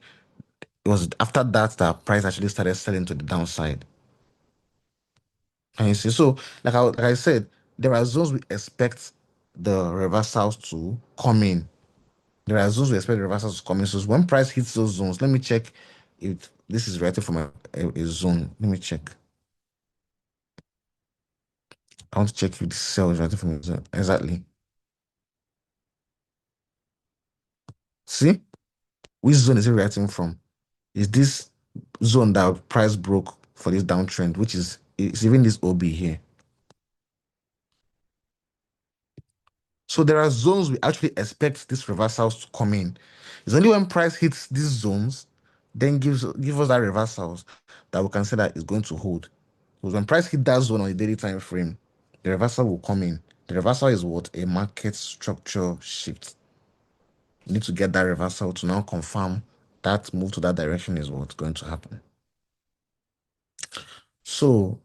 It was after that that price actually started selling to the downside. And you see, so like I said, there are zones we expect the reversals to come in. There are zones we expect the reversals to come in. So when price hits those zones, let me check if this is writing from a zone. Let me check. I want to check if this cell is writing from a zone. Exactly. See, which zone is it writing from? Is this zone that price broke for this downtrend, which is it's even this OB here. So there are zones we actually expect these reversals to come in. It's only when price hits these zones, then give us that reversals that we can say that it's going to hold. Because when price hit that zone on a daily time frame, the reversal will come in. The reversal is what? A market structure shift. You need to get that reversal to now confirm that move to that direction is what's going to happen. So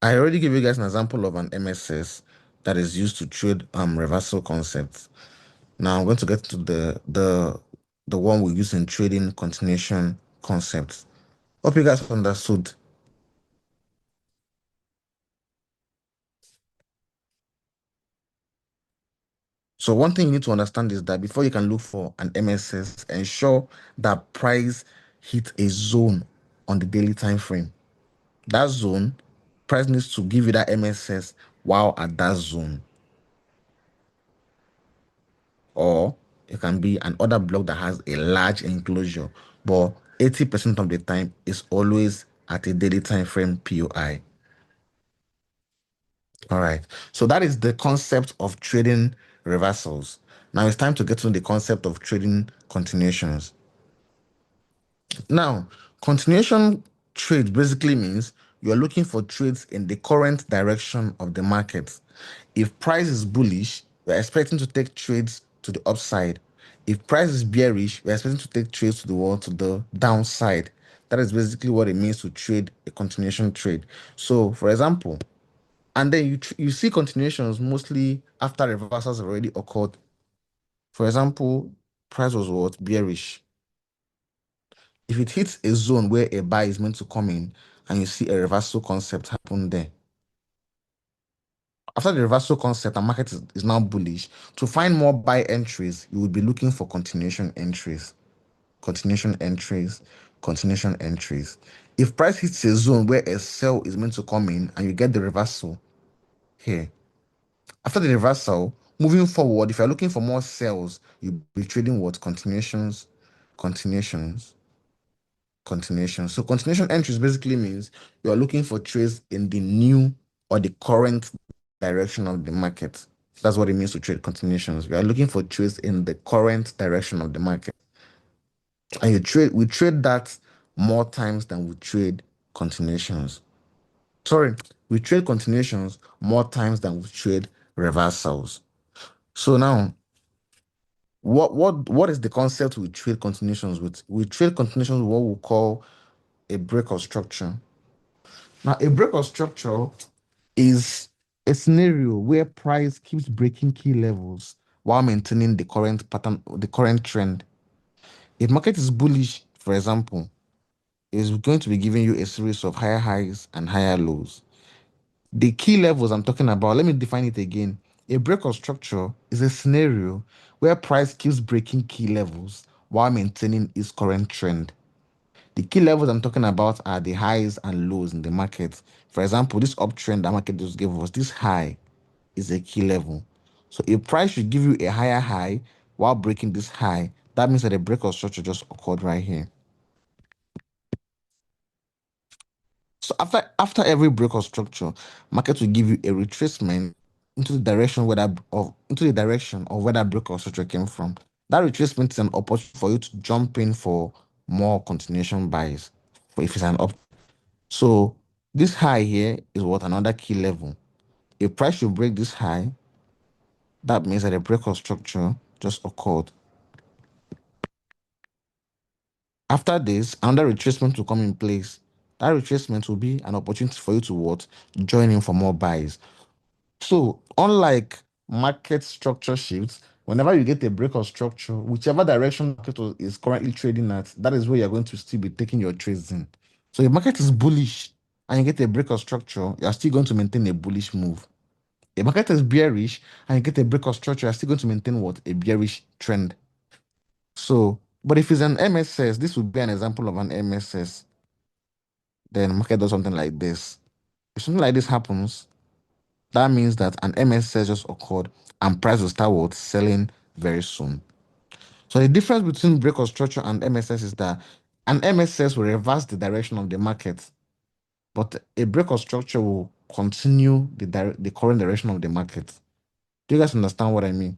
I already gave you guys an example of an MSS that is used to trade reversal concepts. Now I'm going to get to the one we use in trading continuation concepts. Hope you guys understood. So one thing you need to understand is that before you can look for an MSS, ensure that price hit a zone on the daily time frame. That zone, price needs to give you that MSS while at that zone. Or it can be an order block that has a large enclosure, but 80% of the time is always at a daily time frame POI. All right. So that is the concept of trading reversals. Now it's time to get to the concept of trading continuations. Now, continuation trade basically means you're looking for trades in the current direction of the market. If price is bullish, we're expecting to take trades to the upside. If price is bearish, we're expecting to take trades to the wall to the downside. That is basically what it means to trade a continuation trade. So, for example, and then you see continuations mostly after reversals have already occurred. For example, price was what? Bearish. If it hits a zone where a buy is meant to come in and you see a reversal concept happen there, after the reversal concept and market is now bullish, to find more buy entries, you would be looking for continuation entries, continuation entries, continuation entries. If price hits a zone where a sell is meant to come in and you get the reversal here, after the reversal, moving forward, if you're looking for more sells, you'll be trading what? Continuations, continuations, continuation. So continuation entries basically means you're looking for trades in the new or the current direction of the market. That's what it means to trade continuations. We are looking for trades in the current direction of the market. And we trade that more times than we trade continuations. Sorry, we trade continuations more times than we trade reversals. So now, what is the concept we trade continuations with? We trade continuations with what we call a break of structure. Now, a break of structure is a scenario where price keeps breaking key levels while maintaining the current pattern, the current trend. If market is bullish, for example, it's going to be giving you a series of higher highs and higher lows. The key levels I'm talking about, let me define it again. A break of structure is a scenario where price keeps breaking key levels while maintaining its current trend. The key levels I'm talking about are the highs and lows in the market. For example, this uptrend that market just gave us, this high is a key level. So if price should give you a higher high while breaking this high, that means that a break of structure just occurred right here. So after every break of structure, market will give you a retracement into the direction where that break of structure came from. That retracement is an opportunity for you to jump in for more continuation buys. For if it's an up, so this high here is what another key level. If price should break this high, that means that a break of structure just occurred. After this, another retracement will come in place. That retracement will be an opportunity for you to what? Join in for more buys. So, unlike market structure shifts, Whenever you get a break of structure, whichever direction market is currently trading at, that is where you're going to still be taking your trades in. So if market is bullish and you get a break of structure, you're still going to maintain a bullish move. If market is bearish and you get a break of structure, you're still going to maintain what? A bearish trend. So, but if it's an MSS, this would be an example of an MSS. Then market does something like this. If something like this happens, that means that an MSS just occurred and price will start what? Selling very soon. So the difference between break of structure and MSS is that an MSS will reverse the direction of the market, but a break of structure will continue the current direction of the market. Do you guys understand what I mean?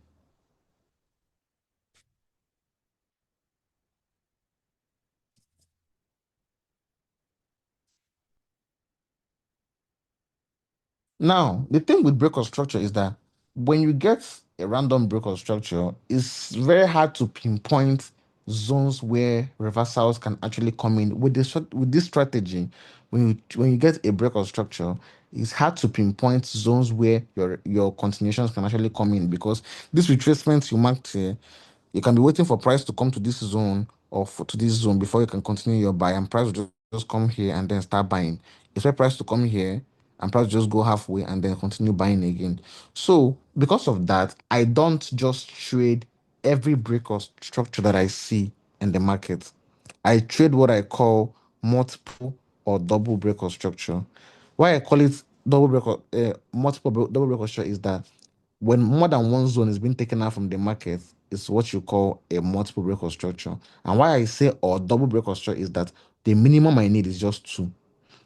Now, the thing with break of structure is that when you get a random break of structure, it's very hard to pinpoint zones where reversals can actually come in. With this strategy, when you get a break of structure, it's hard to pinpoint zones where your continuations can actually come in because these retracements you marked here, you can be waiting for price to come to this zone or to this zone before you can continue your buy, and price will just come here and then start buying. Expect price to come here and price just go halfway and then continue buying again. So because of that, I don't just trade every break or structure that I see in the market. I trade what I call multiple or double break or structure. Why I call it double break or double break or structure is that when more than one zone is being taken out from the market, it's what you call a multiple break or structure. And why I say or double break or structure is that the minimum I need is just two.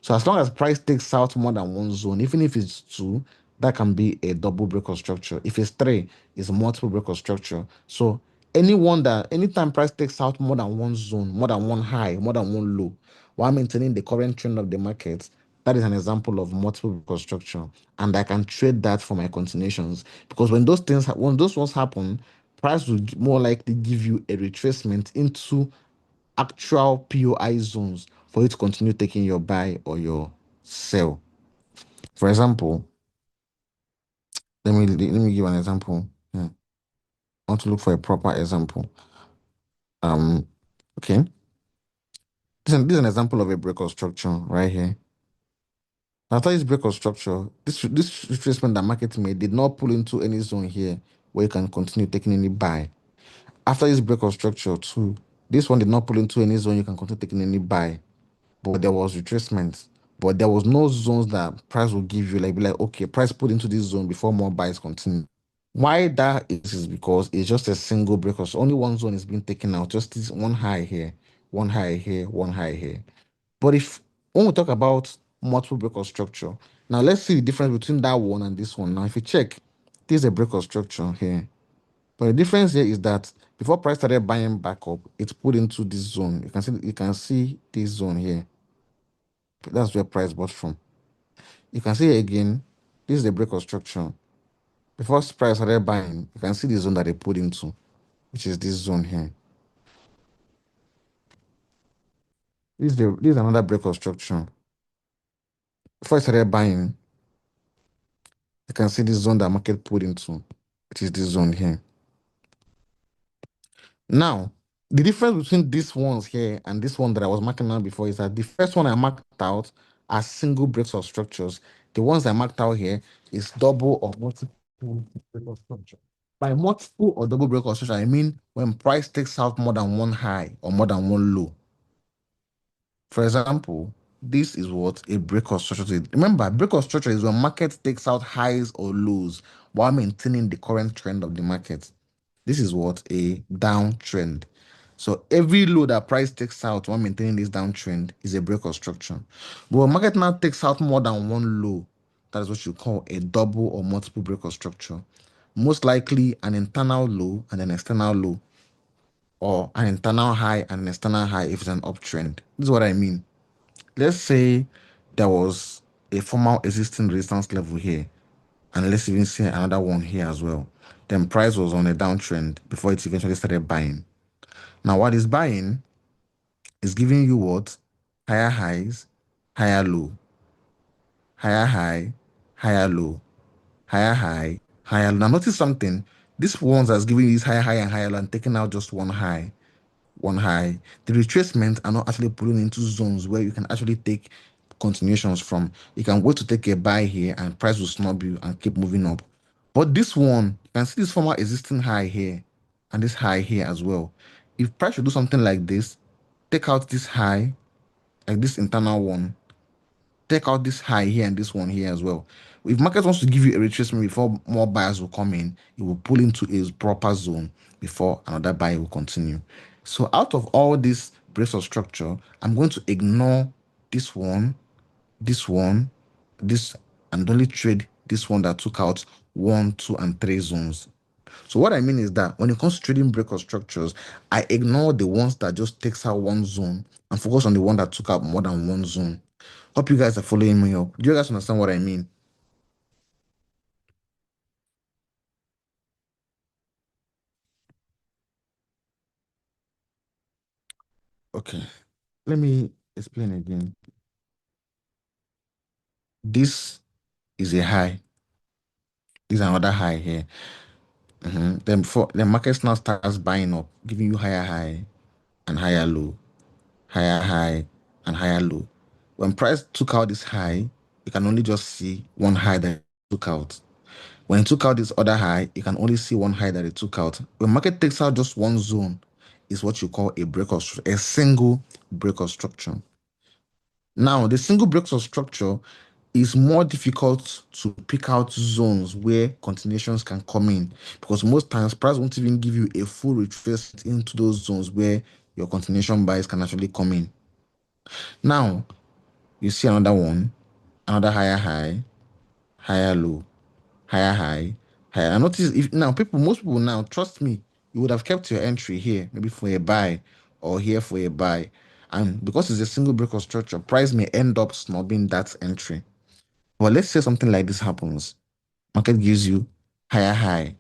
So as long as price takes out more than one zone, even if it's two, that can be a double break of structure. If it's three, it's a multiple break of structure. So anytime price takes out more than one zone, more than one high, more than one low, while maintaining the current trend of the market, that is an example of multiple break of structure. And I can trade that for my continuations. Because when those ones happen, price will more likely give you a retracement into actual POI zones for you to continue taking your buy or your sell. For example, let me give an example. I want to look for a proper example. Um, okay. This is an example of a break of structure right here. After this break of structure, this retracement that market made did not pull into any zone here where you can continue taking any buy. After this break of structure too, this one did not pull into any zone you can continue taking any buy. But there was retracement. But there was no zones that price will give you, like be like, okay, price put into this zone before more buys continue. Why that is because it's just a single break. So only one zone is being taken out, just this one high here, one high here, one high here. But if when we talk about multiple break of structure, now let's see the difference between that one and this one. Now, if you check, this is a break of structure here. But the difference here is that before price started buying back up, it's put into this zone. You can see this zone here. That's where price bought from. You can see again, this is the break of structure. Before price started buying, you can see the zone that they put into, which is this zone here. This is another break of structure. Before I started buying, you can see this zone that market put into, which is this zone here. Now, the difference between these ones here and this one that I was marking out before is that the first one I marked out are single breaks of structures. The ones I marked out here is double or multiple break of structure. By multiple or double break of structure, I mean when price takes out more than one high or more than one low. For example, this is what a break of structure is. Remember, break of structure is when market takes out highs or lows while maintaining the current trend of the market. This is what a downtrend. So every low that price takes out while maintaining this downtrend is a break of structure. But when market now takes out more than one low, that is what you call a double or multiple break of structure. Most likely an internal low and an external low, or an internal high and an external high if it's an uptrend. This is what I mean. Let's say there was a formal existing resistance level here, and let's even say another one here as well. Then price was on a downtrend before it eventually started buying. Now, what is buying is giving you what? Higher highs, higher low, higher high, higher low, higher high, higher low. Now, notice something. This ones that's giving you this higher, higher, and higher, and taking out just one high. The retracements are not actually pulling into zones where you can actually take continuations from. You can wait to take a buy here and price will snub you and keep moving up. But this one, you can see this former existing high here and this high here as well. If price should do something like this, take out this high, like this internal one, take out this high here and this one here as well. If market wants to give you a retracement before more buyers will come in, it will pull into a proper zone before another buy will continue. So out of all this brace of structure, I'm going to ignore this one, this one, this, and only trade this one that took out 1, 2, and 3 zones. So what I mean is that when it comes to trading break of structures, I ignore the ones that just takes out one zone and focus on the one that took out more than one zone. Hope you guys are following me up. Do you guys understand what I mean? Okay, let me explain again. This is a high. This is another high here. Then before the market now starts buying up, giving you higher high and higher low, higher high and higher low. When price took out this high, you can only just see one high that it took out. When it took out this other high, you can only see one high that it took out. When market takes out just one zone, is what you call a break of a single break of structure. Now, the single breaks of structure is more difficult to pick out zones where continuations can come in because most times price won't even give you a full retracement into those zones where your continuation buys can actually come in. Now, you see another one, another higher high, higher low, higher high, higher. I notice if now most people now, trust me, you would have kept your entry here, maybe for a buy or here for a buy. And because it's a single break of structure, price may end up snubbing that entry. Well, let's say something like this happens. Market gives you higher high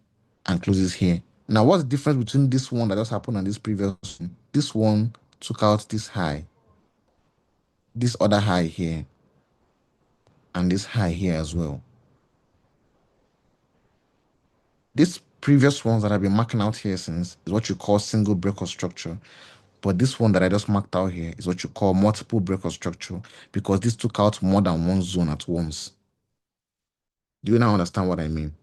and closes here. Now, what's the difference between this one that just happened and this previous one? This one took out this high, this other high here, and this high here as well. These previous ones that I've been marking out here since is what you call single break of structure. But this one that I just marked out here is what you call multiple break of structure because this took out more than one zone at once. Do you now understand what I mean?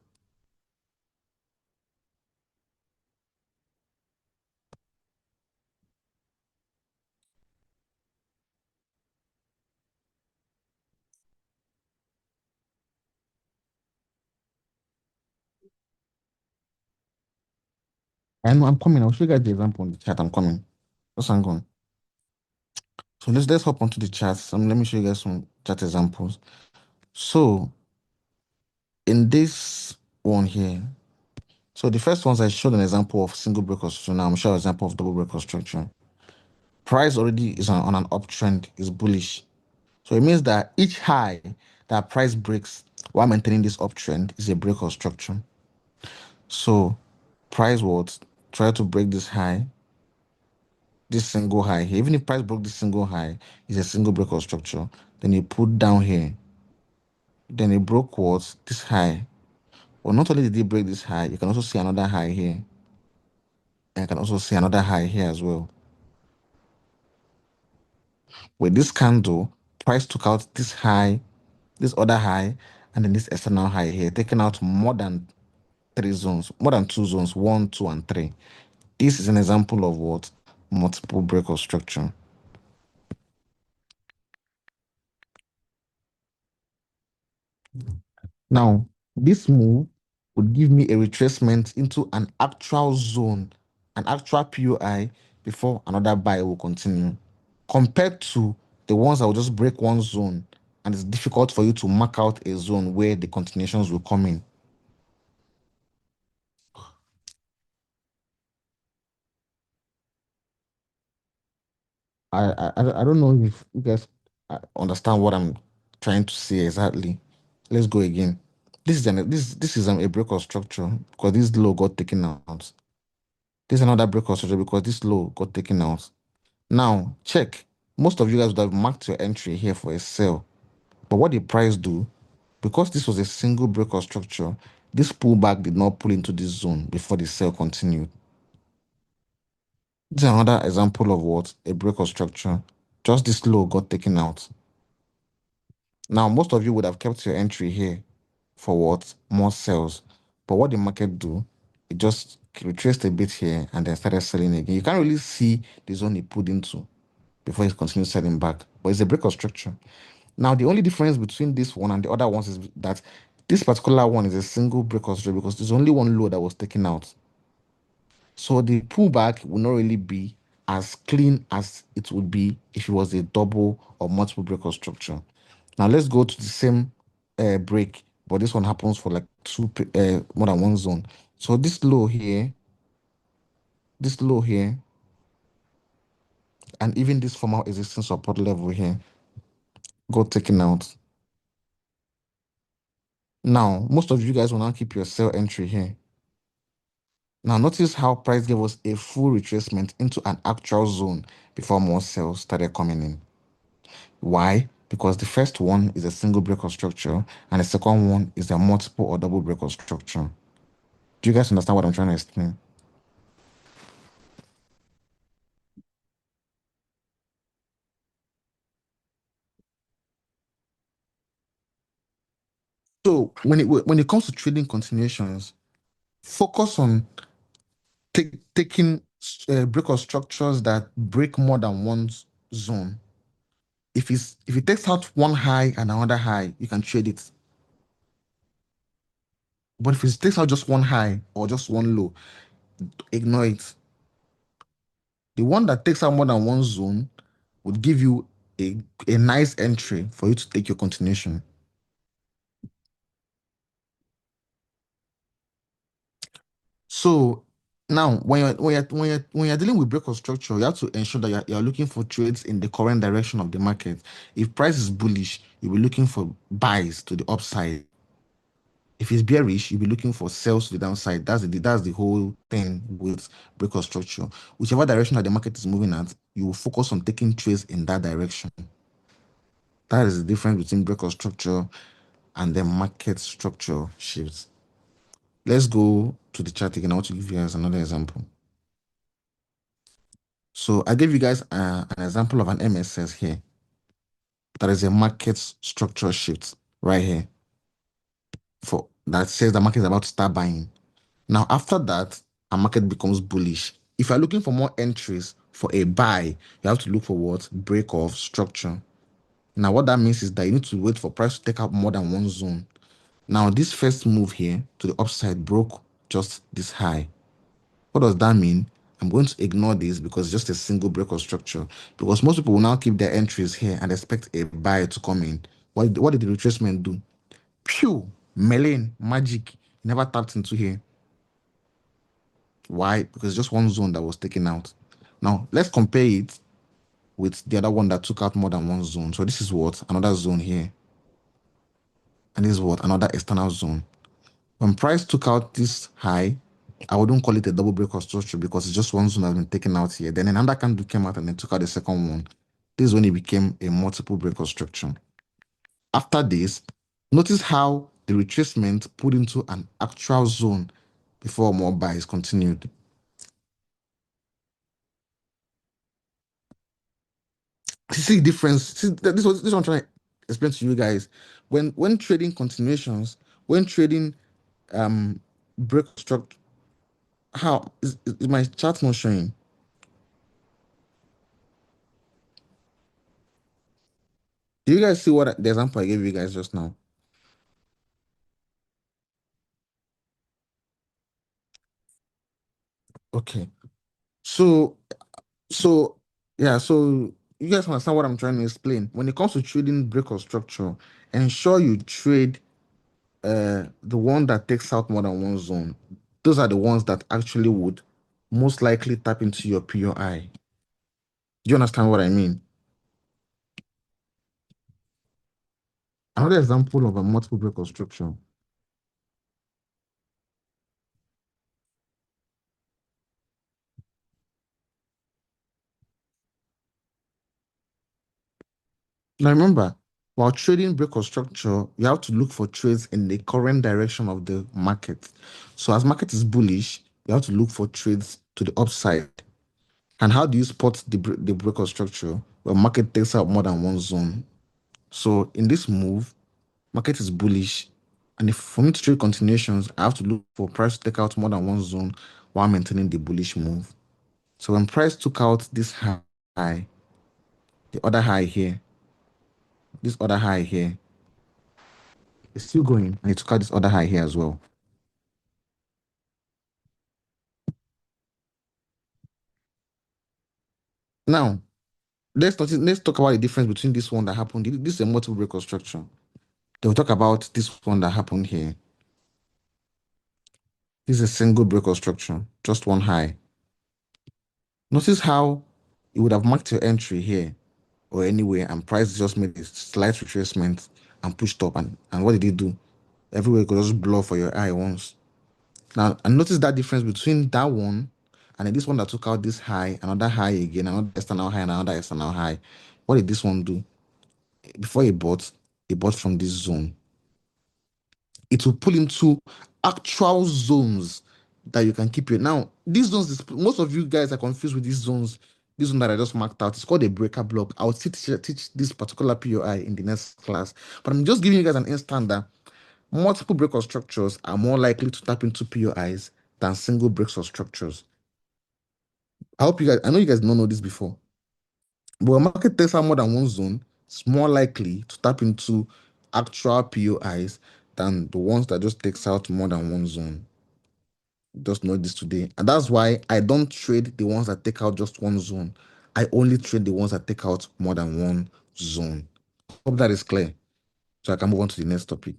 I know I'm coming. I'll show you guys the example on the chat. I'm coming. Just hang on. So let's hop onto the chat. Let me show you guys some chat examples. So in this one here, so the first ones I showed an example of single break of structure. Now I'm showing an example of double break of structure. Price already is on an uptrend, is bullish. So it means that each high that price breaks while maintaining this uptrend is a break of structure. So price would try to break this high, this single high here. Even if price broke this single high, is a single break of structure. Then you put down here. Then it broke what? This high. Well, not only did it break this high, you can also see another high here. And you can also see another high here as well. With this candle, price took out this high, this other high, and then this external high here, taking out more than 3 zones, more than 2 zones, 1, 2, and 3. This is an example of what? Multiple break of structure. Now, this move would give me a retracement into an actual zone, an actual POI before another buy will continue. Compared to the ones that will just break one zone, and it's difficult for you to mark out a zone where the continuations will come in. I don't know if you guys understand what I'm trying to say exactly. Let's go again. This is a break of structure because this low got taken out. This is another break of structure because this low got taken out. Now check. Most of you guys would have marked your entry here for a sell, but what did price do? Because this was a single break of structure, This pullback did not pull into this zone before the sell continued. This is another example of what a break of structure. Just this low got taken out. Now, most of you would have kept your entry here for what? More sells. But what the market do, it just retraced a bit here and then started selling again. You can't really see the zone it put into before it continues selling back. But it's a break of structure. Now, the only difference between this one and the other ones is that this particular one is a single break of structure because there's only one low that was taken out. So the pullback will not really be as clean as it would be if it was a double or multiple break of structure. Now let's go to the same break, but this one happens for like more than one zone. So this low here, and even this former existing support level here got taken out. Now, most of you guys will now keep your sell entry here. Now, notice how price gave us a full retracement into an actual zone before more sales started coming in. Why? Because the first one is a single break of structure, and the second one is a multiple or double break of structure. Do you guys understand what I'm trying to explain? So when it comes to trading continuations, focus on taking break of structures that break more than one zone. If it takes out one high and another high, you can trade it. But if it takes out just one high or just one low, ignore it. The one that takes out more than one zone would give you a nice entry for you to take your continuation. So now when you're dealing with break of structure, you have to ensure that you're looking for trades in the current direction of the market. If price is bullish, you'll be looking for buys to the upside. If it's bearish, you'll be looking for sells to the downside. That's the whole thing with break of structure. Whichever direction that the market is moving at, you will focus on taking trades in that direction. That is the difference between break of structure and the market structure shifts. Let's go to the chart again. I want to give you guys another example. So I gave you guys an example of an MSS here. That is a market structure shift right here for that says the market is about to start buying. Now after that, a market becomes bullish. If you're looking for more entries for a buy, you have to look for what? Break of structure. Now what that means is that you need to wait for price to take out more than one zone. Now this first move here to the upside broke just this high. What does that mean? I'm going to ignore this because it's just a single break of structure. Because most people will now keep their entries here and expect a buy to come in. What did the retracement do? Pew! Melaine, magic, never tapped into here. Why? Because it's just one zone that was taken out. Now, let's compare it with the other one that took out more than one zone. So this is what? Another zone here. And this is what? Another external zone. When price took out this high, I wouldn't call it a double break of structure because it's just one zone has been taken out here. Then another candle came out and then took out the second one. This is when it became a multiple break of structure. After this, notice how the retracement put into an actual zone before more buys continued. See the difference. See, this one I'm trying to explain to you guys. When trading continuations, when trading break of structure, how is my chart not showing? Do you guys see what the example I gave you guys just now? Okay. So, so yeah, so you guys understand what I'm trying to explain. When it comes to trading break of structure, ensure you trade the one that takes out more than one zone. Those are the ones that actually would most likely tap into your POI. Do you understand what I mean? Another example of a multiple break of structure. Now remember, While trading break of structure, you have to look for trades in the current direction of the market. So as market is bullish, you have to look for trades to the upside. And how do you spot the break of structure? Well, market takes out more than one zone. So in this move, market is bullish. And if for me to trade continuations, I have to look for price to take out more than one zone while maintaining the bullish move. So when price took out this high, the other high here, this other high here, it's still going, and it took out this other high here as well. Now, let's talk about the difference between this one that happened. This is a multiple break of structure. Then we'll talk about this one that happened here. This is a single break of structure, just one high. Notice how you would have marked your entry here or anywhere, and price just made a slight retracement and pushed up. And what did it do? Everywhere could just blow for your eye once. Now, and notice that difference between that one and then this one that took out this high, another high again, another external high, and another external high. What did this one do? Before it bought from this zone. It will pull into actual zones that you can keep it. Now, these zones, most of you guys are confused with these zones. This one that I just marked out, it's called a breaker block. I'll teach this particular POI in the next class. But I'm just giving you guys an instant that multiple breaker structures are more likely to tap into POIs than single breaker structures. I hope you guys, I know you guys don't know this before. But when market takes out more than one zone, it's more likely to tap into actual POIs than the ones that just takes out more than one zone. Just know this today. And that's why I don't trade the ones that take out just one zone. I only trade the ones that take out more than one zone. Hope that is clear. So I can move on to the next topic.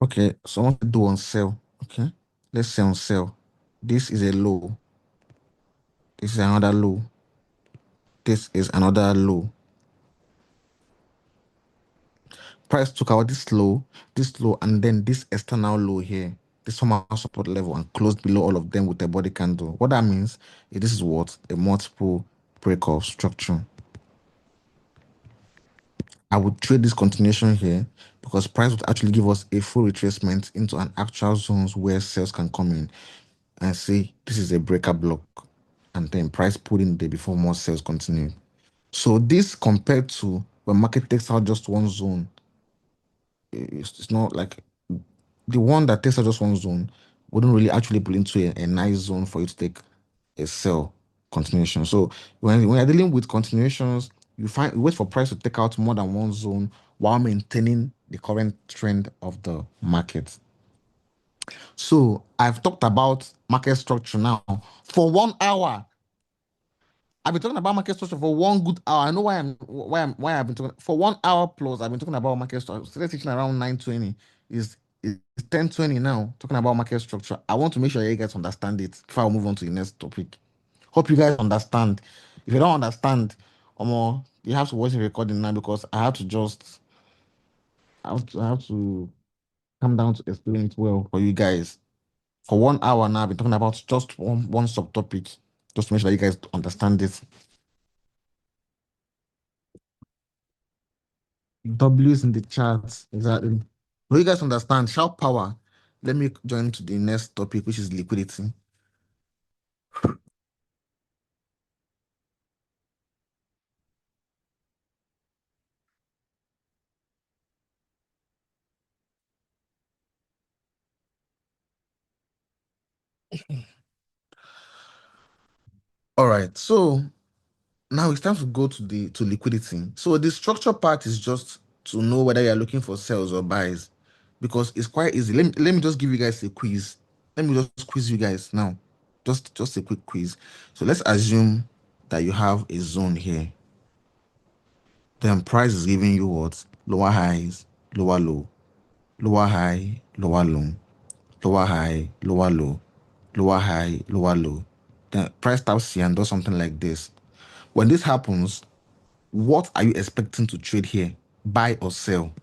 Okay, so I want to do on sell. Okay, let's say on sell. This is a low. This is another low. This is another low. Price took out this low, and then this external low here, this former support level, and closed below all of them with a body candle. What that means is this is what a multiple break-off structure. I would trade this continuation here because price would actually give us a full retracement into an actual zones where sales can come in and say this is a breaker block, and then price put in there before more sales continue. So this compared to when market takes out just one zone, it's not like the one that takes out just one zone wouldn't really actually pull into a nice zone for you to take a sell continuation. So when you're dealing with continuations, you wait for price to take out more than one zone while maintaining the current trend of the market. So I've talked about market structure now for 1 hour. I've been talking about market structure for one good hour. I know why I've been talking for 1 hour plus. I've been talking about market structure. Started teaching around 9:20. It's 10:20 now. Talking about market structure. I want to make sure you guys understand it before I move on to the next topic. Hope you guys understand. If you don't understand, you have to watch the recording now because I have to come down to explain it well for you guys. For 1 hour now, I've been talking about just one subtopic, just to make sure that you guys understand it. W's in the chat. Exactly. So you guys understand sharp power. Let me join to the next topic, which is liquidity. All right. So now it's time to go to the to liquidity. So the structure part is just to know whether you're looking for sales or buys, because it's quite easy. Let me just give you guys a quiz. Let me just quiz you guys now. Just a quick quiz. So let's assume that you have a zone here. Then price is giving you what? Lower highs, lower low, lower high, lower low, lower high, lower low, lower high, lower low. Then price stops here and does something like this. When this happens, what are you expecting to trade here? Buy or sell?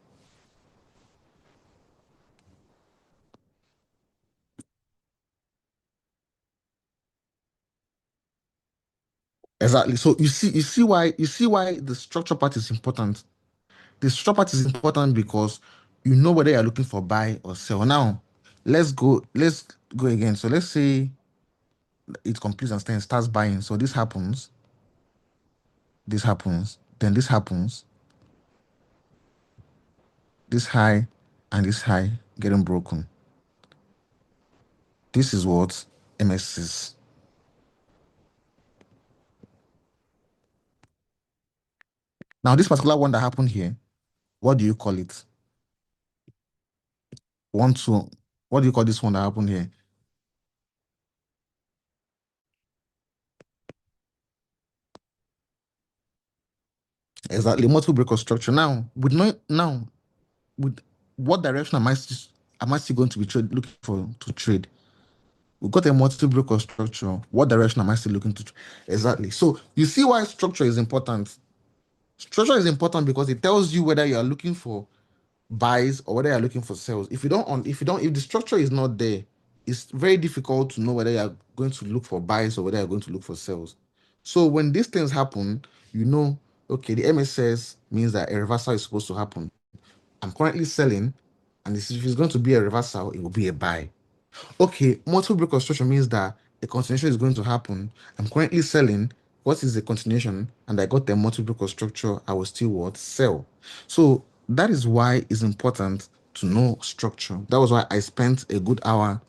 Exactly. So you see why the structure part is important. The structure part is important because you know whether you're looking for buy or sell. Now, let's go again. So let's say it completes and then starts buying. So this happens, then this happens, this high and this high getting broken. This is what MS is. Now, this particular one that happened here, what do you call it? One, two. What do you call this one that happened here? Exactly, multiple break of structure. With what direction am I still going to be looking for to trade? We've got a multiple break of structure. What direction am I still looking to? Exactly. So you see why structure is important. Structure is important because it tells you whether you are looking for buys or whether you're looking for sales. If the structure is not there, it's very difficult to know whether you're going to look for buys or whether you're going to look for sales. So when these things happen, you know, okay, the MSS means that a reversal is supposed to happen. I'm currently selling, and if it's going to be a reversal, it will be a buy. Okay, multiple break construction means that a continuation is going to happen. I'm currently selling. What is the continuation? And I got the multiple break structure. I will still what sell. So that is why it's important to know structure. That was why I spent a good hour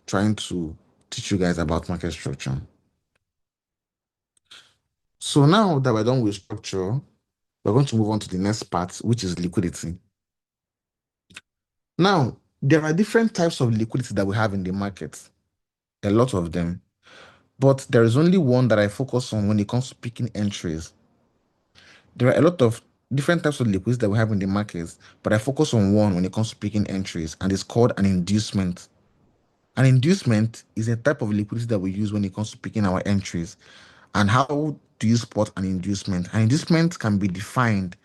trying to teach you guys about market structure. So now that we're done with structure, we're going to move on to the next part, which is liquidity. Now, there are different types of liquidity that we have in the market, a lot of them. But there is only one that I focus on when it comes to picking entries. There are a lot of different types of liquids that we have in the markets, but I focus on one when it comes to picking entries, and it's called an inducement. An inducement is a type of liquidity that we use when it comes to picking our entries. And how do you spot an inducement? An inducement can be defined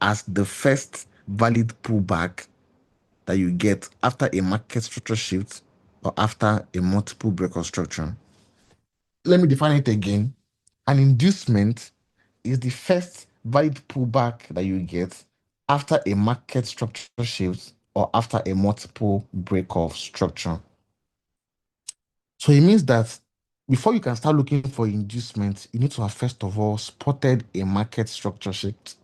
as the first valid pullback that you get after a market structure shift or after a multiple breakout structure. Let me define it again. An inducement is the first valid pullback that you get after a market structure shift or after a multiple break of structure. So it means that before you can start looking for inducement, you need to have first of all spotted a market structure shift,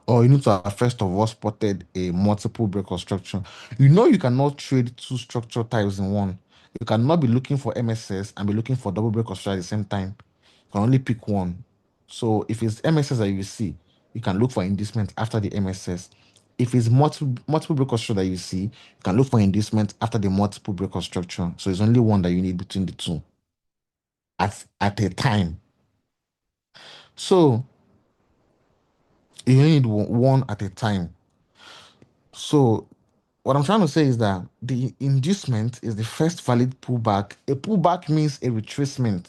or you need to have first of all spotted a multiple break of structure. You know you cannot trade two structure types in one. You cannot be looking for MSS and be looking for double break of structure at the same time. You can only pick one. So if it's MSS that you see, you can look for inducement after the MSS. If it's multiple break of structure that you see, you can look for inducement after the multiple break of structure. So it's only one that you need between the two at a time. So you need one at a time. So what I'm trying to say is that the inducement is the first valid pullback. A pullback means a retracement.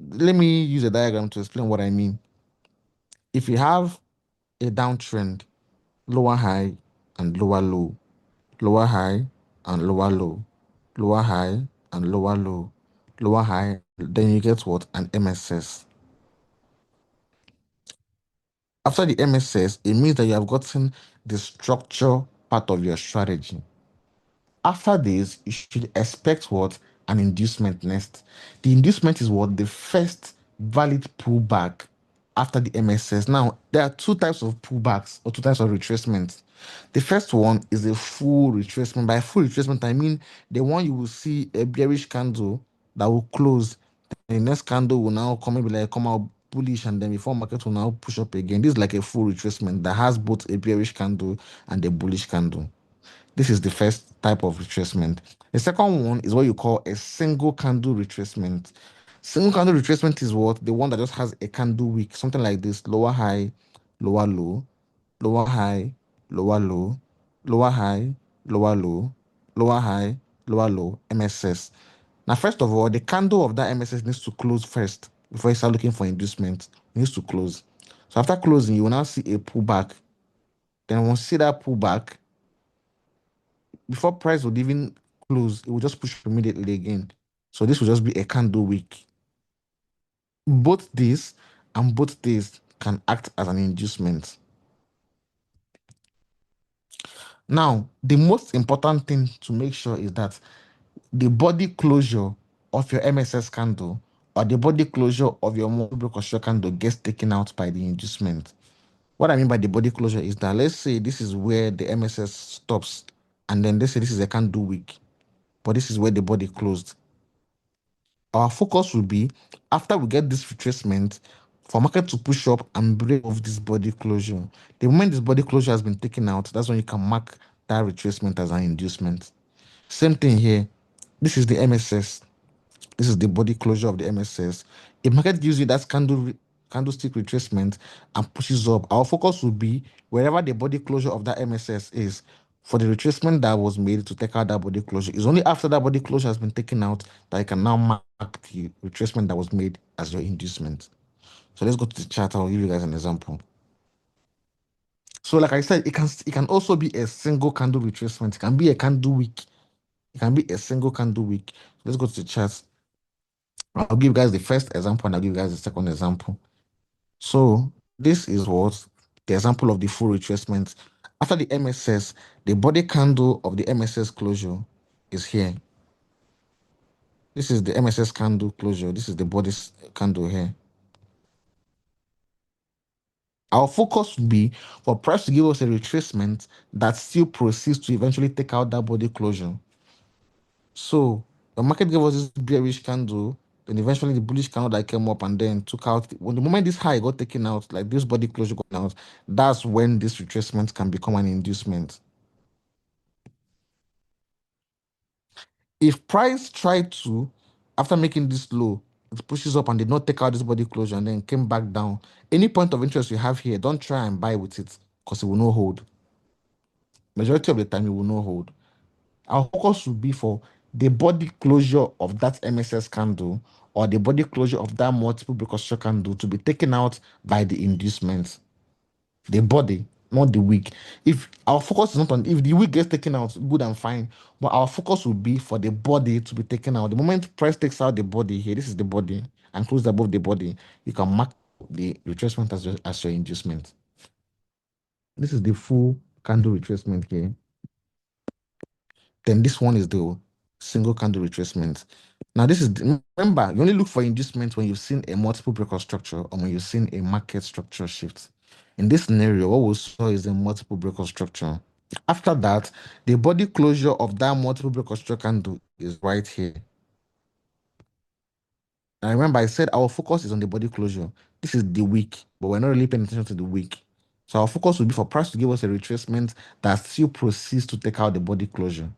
Let me use a diagram to explain what I mean. If you have a downtrend, lower high and lower low, lower high and lower low, lower high and lower low, lower high, then you get what? An MSS. After the MSS, it means that you have gotten the structure part of your strategy. After this, you should expect what? An inducement next. The inducement is what? The first valid pullback after the MSS. Now, there are two types of pullbacks or two types of retracements. The first one is a full retracement. By full retracement, I mean the one you will see a bearish candle that will close. The next candle will now come out bullish, and then before market will now push up again. This is like a full retracement that has both a bearish candle and a bullish candle. This is the first type of retracement. The second one is what you call a single candle retracement. Single candle retracement is what? The one that just has a candle wick, something like this: lower high, lower low, lower high, lower low, lower high, lower low, lower high, lower low, MSS. Now, first of all, the candle of that MSS needs to close first before you start looking for inducement. needs to close. So after closing, you will now see a pullback. Then once you see that pullback, before price would even close, it will just push immediately again. So this will just be a candle wick. Both this and both this can act as an inducement. Now, the most important thing to make sure is that the body closure of your MSS candle or the body closure of your multiple structure candle gets taken out by the inducement. What I mean by the body closure is that, let's say this is where the MSS stops, and then they say this is a candle wick, but this is where the body closed. Our focus will be, after we get this retracement, for market to push up and break off this body closure. The moment this body closure has been taken out, that's when you can mark that retracement as an inducement. Same thing here. This is the MSS. This is the body closure of the MSS. If market gives you that candlestick retracement and pushes up, our focus will be wherever the body closure of that MSS is, for the retracement that was made to take out that body closure. It's only after that body closure has been taken out that you can now mark the retracement that was made as your inducement. So let's go to the chart. I'll give you guys an example. So like I said, it can also be a single candle retracement. It can be a candle wick. It can be a single candle wick. Let's go to the chart. I'll give you guys the first example and I'll give you guys the second example. So this is what the example of the full retracement. After the MSS, the body candle of the MSS closure is here. This is the MSS candle closure. This is the body candle here. Our focus would be for price to give us a retracement that still proceeds to eventually take out that body closure. So the market gave us this bearish candle, then eventually the bullish candle that came up and then took out. When the moment this high got taken out, like this body closure got out, that's when this retracement can become an inducement. If price tried to, after making this low, it pushes up and did not take out this body closure and then came back down, any point of interest you have here, don't try and buy with it because it will not hold. Majority of the time, it will not hold. Our focus will be for the body closure of that MSS candle or the body closure of that multiple breaker structure candle to be taken out by the inducement. The body, not the wick. If our focus is not on, if the wick gets taken out, good and fine, but our focus will be for the body to be taken out. The moment price takes out the body here, this is the body, and close above the body, you can mark the retracement as your inducement. This is the full candle retracement here. Then this one is the single candle retracement. Now, this is remember, you only look for inducement when you've seen a multiple breakout structure or when you've seen a market structure shift. In this scenario, what we saw is a multiple breakout structure. After that, the body closure of that multiple breakout structure candle is right here. Now, remember, I said our focus is on the body closure. This is the wick, but we're not really paying attention to the wick. So our focus will be for price to give us a retracement that still proceeds to take out the body closure.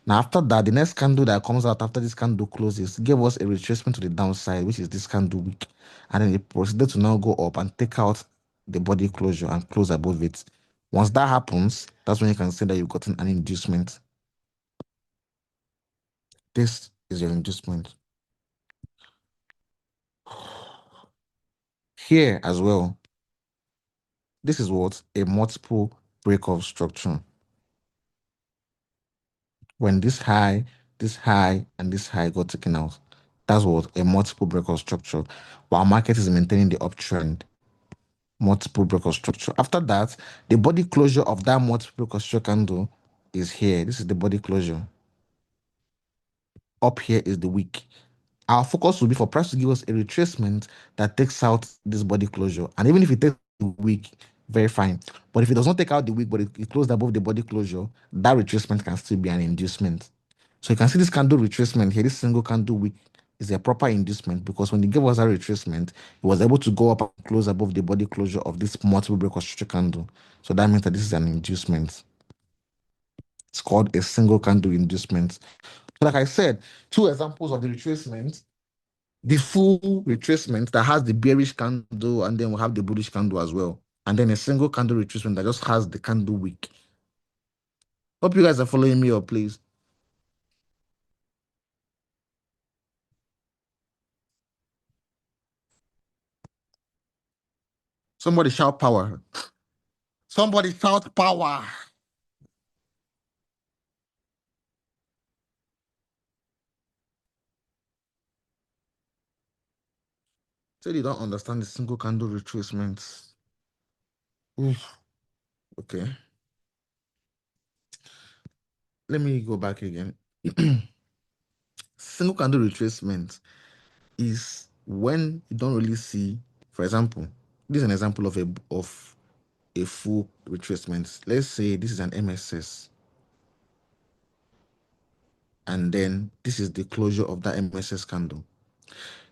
Now, after that, the next candle that comes out after this candle closes gave us a retracement to the downside, which is this candle wick. And then it proceeded to now go up and take out the body closure and close above it. Once that happens, that's when you can say that you've gotten an inducement. This is your inducement. Here as well, this is what a multiple break-off structure. When this high, and this high got taken out, that's what a multiple break-off structure. While market is maintaining the uptrend, multiple breakout structure. After that, the body closure of that multiple breakout structure candle is here. This is the body closure. Up here is the wick. Our focus will be for price to give us a retracement that takes out this body closure. And even if it takes the wick, very fine. But if it does not take out the wick, but it closed above the body closure, that retracement can still be an inducement. So you can see this candle retracement here, this single candle wick is a proper inducement because when it gave us a retracement, it was able to go up and close above the body closure of this multiple breakout structure candle. So that means that this is an inducement. It's called a single candle inducement. So like I said, two examples of the retracement, the full retracement that has the bearish candle and then we'll have the bullish candle as well. And then a single candle retracement that just has the candle wick. Hope you guys are following me up, please. Somebody shout power. Somebody shout power. So you don't understand the single candle retracements. Oof. Okay. Let me go back again. Single candle retracement is when you don't really see, for example, this is an example of a full retracement. Let's say this is an MSS, and then this is the closure of that MSS candle.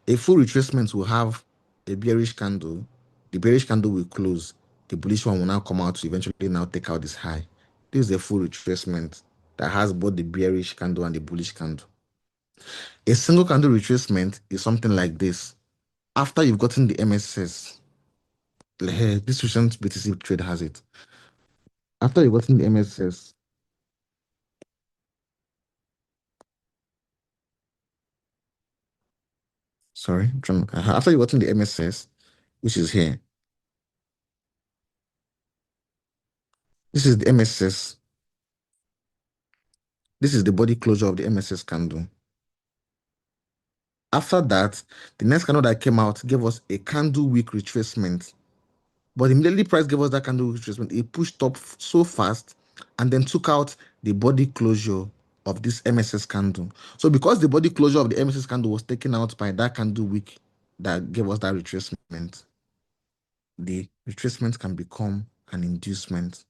A full retracement will have a bearish candle. The bearish candle will close. The bullish one will now come out to eventually now take out this high. This is a full retracement that has both the bearish candle and the bullish candle. A single candle retracement is something like this. After you've gotten the MSS, this recent BTC trade has it. After you've gotten the MSS, sorry, after you've gotten the MSS, which is here, this is the MSS. This is the body closure of the MSS candle. After that, the next candle that came out gave us a candle wick retracement. But immediately price gave us that candle wick retracement. It pushed up so fast and then took out the body closure of this MSS candle. So because the body closure of the MSS candle was taken out by that candle wick that gave us that retracement, the retracement can become an inducement.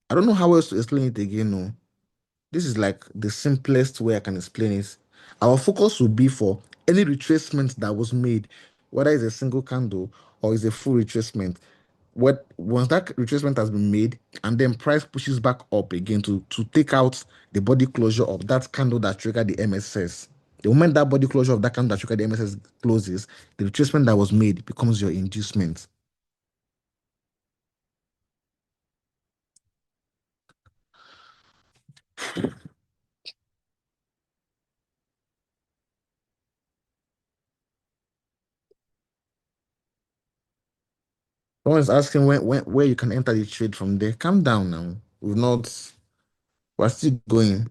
I don't know how else to explain it again. No. This is like the simplest way I can explain it. Our focus will be for any retracement that was made, whether it's a single candle or it's a full retracement. Once that retracement has been made and then price pushes back up again to take out the body closure of that candle that triggered the MSS. The moment that body closure of that candle that triggered the MSS closes, the retracement that was made becomes your inducement. Someone is asking where you can enter the trade from there. Calm down now. We're still going.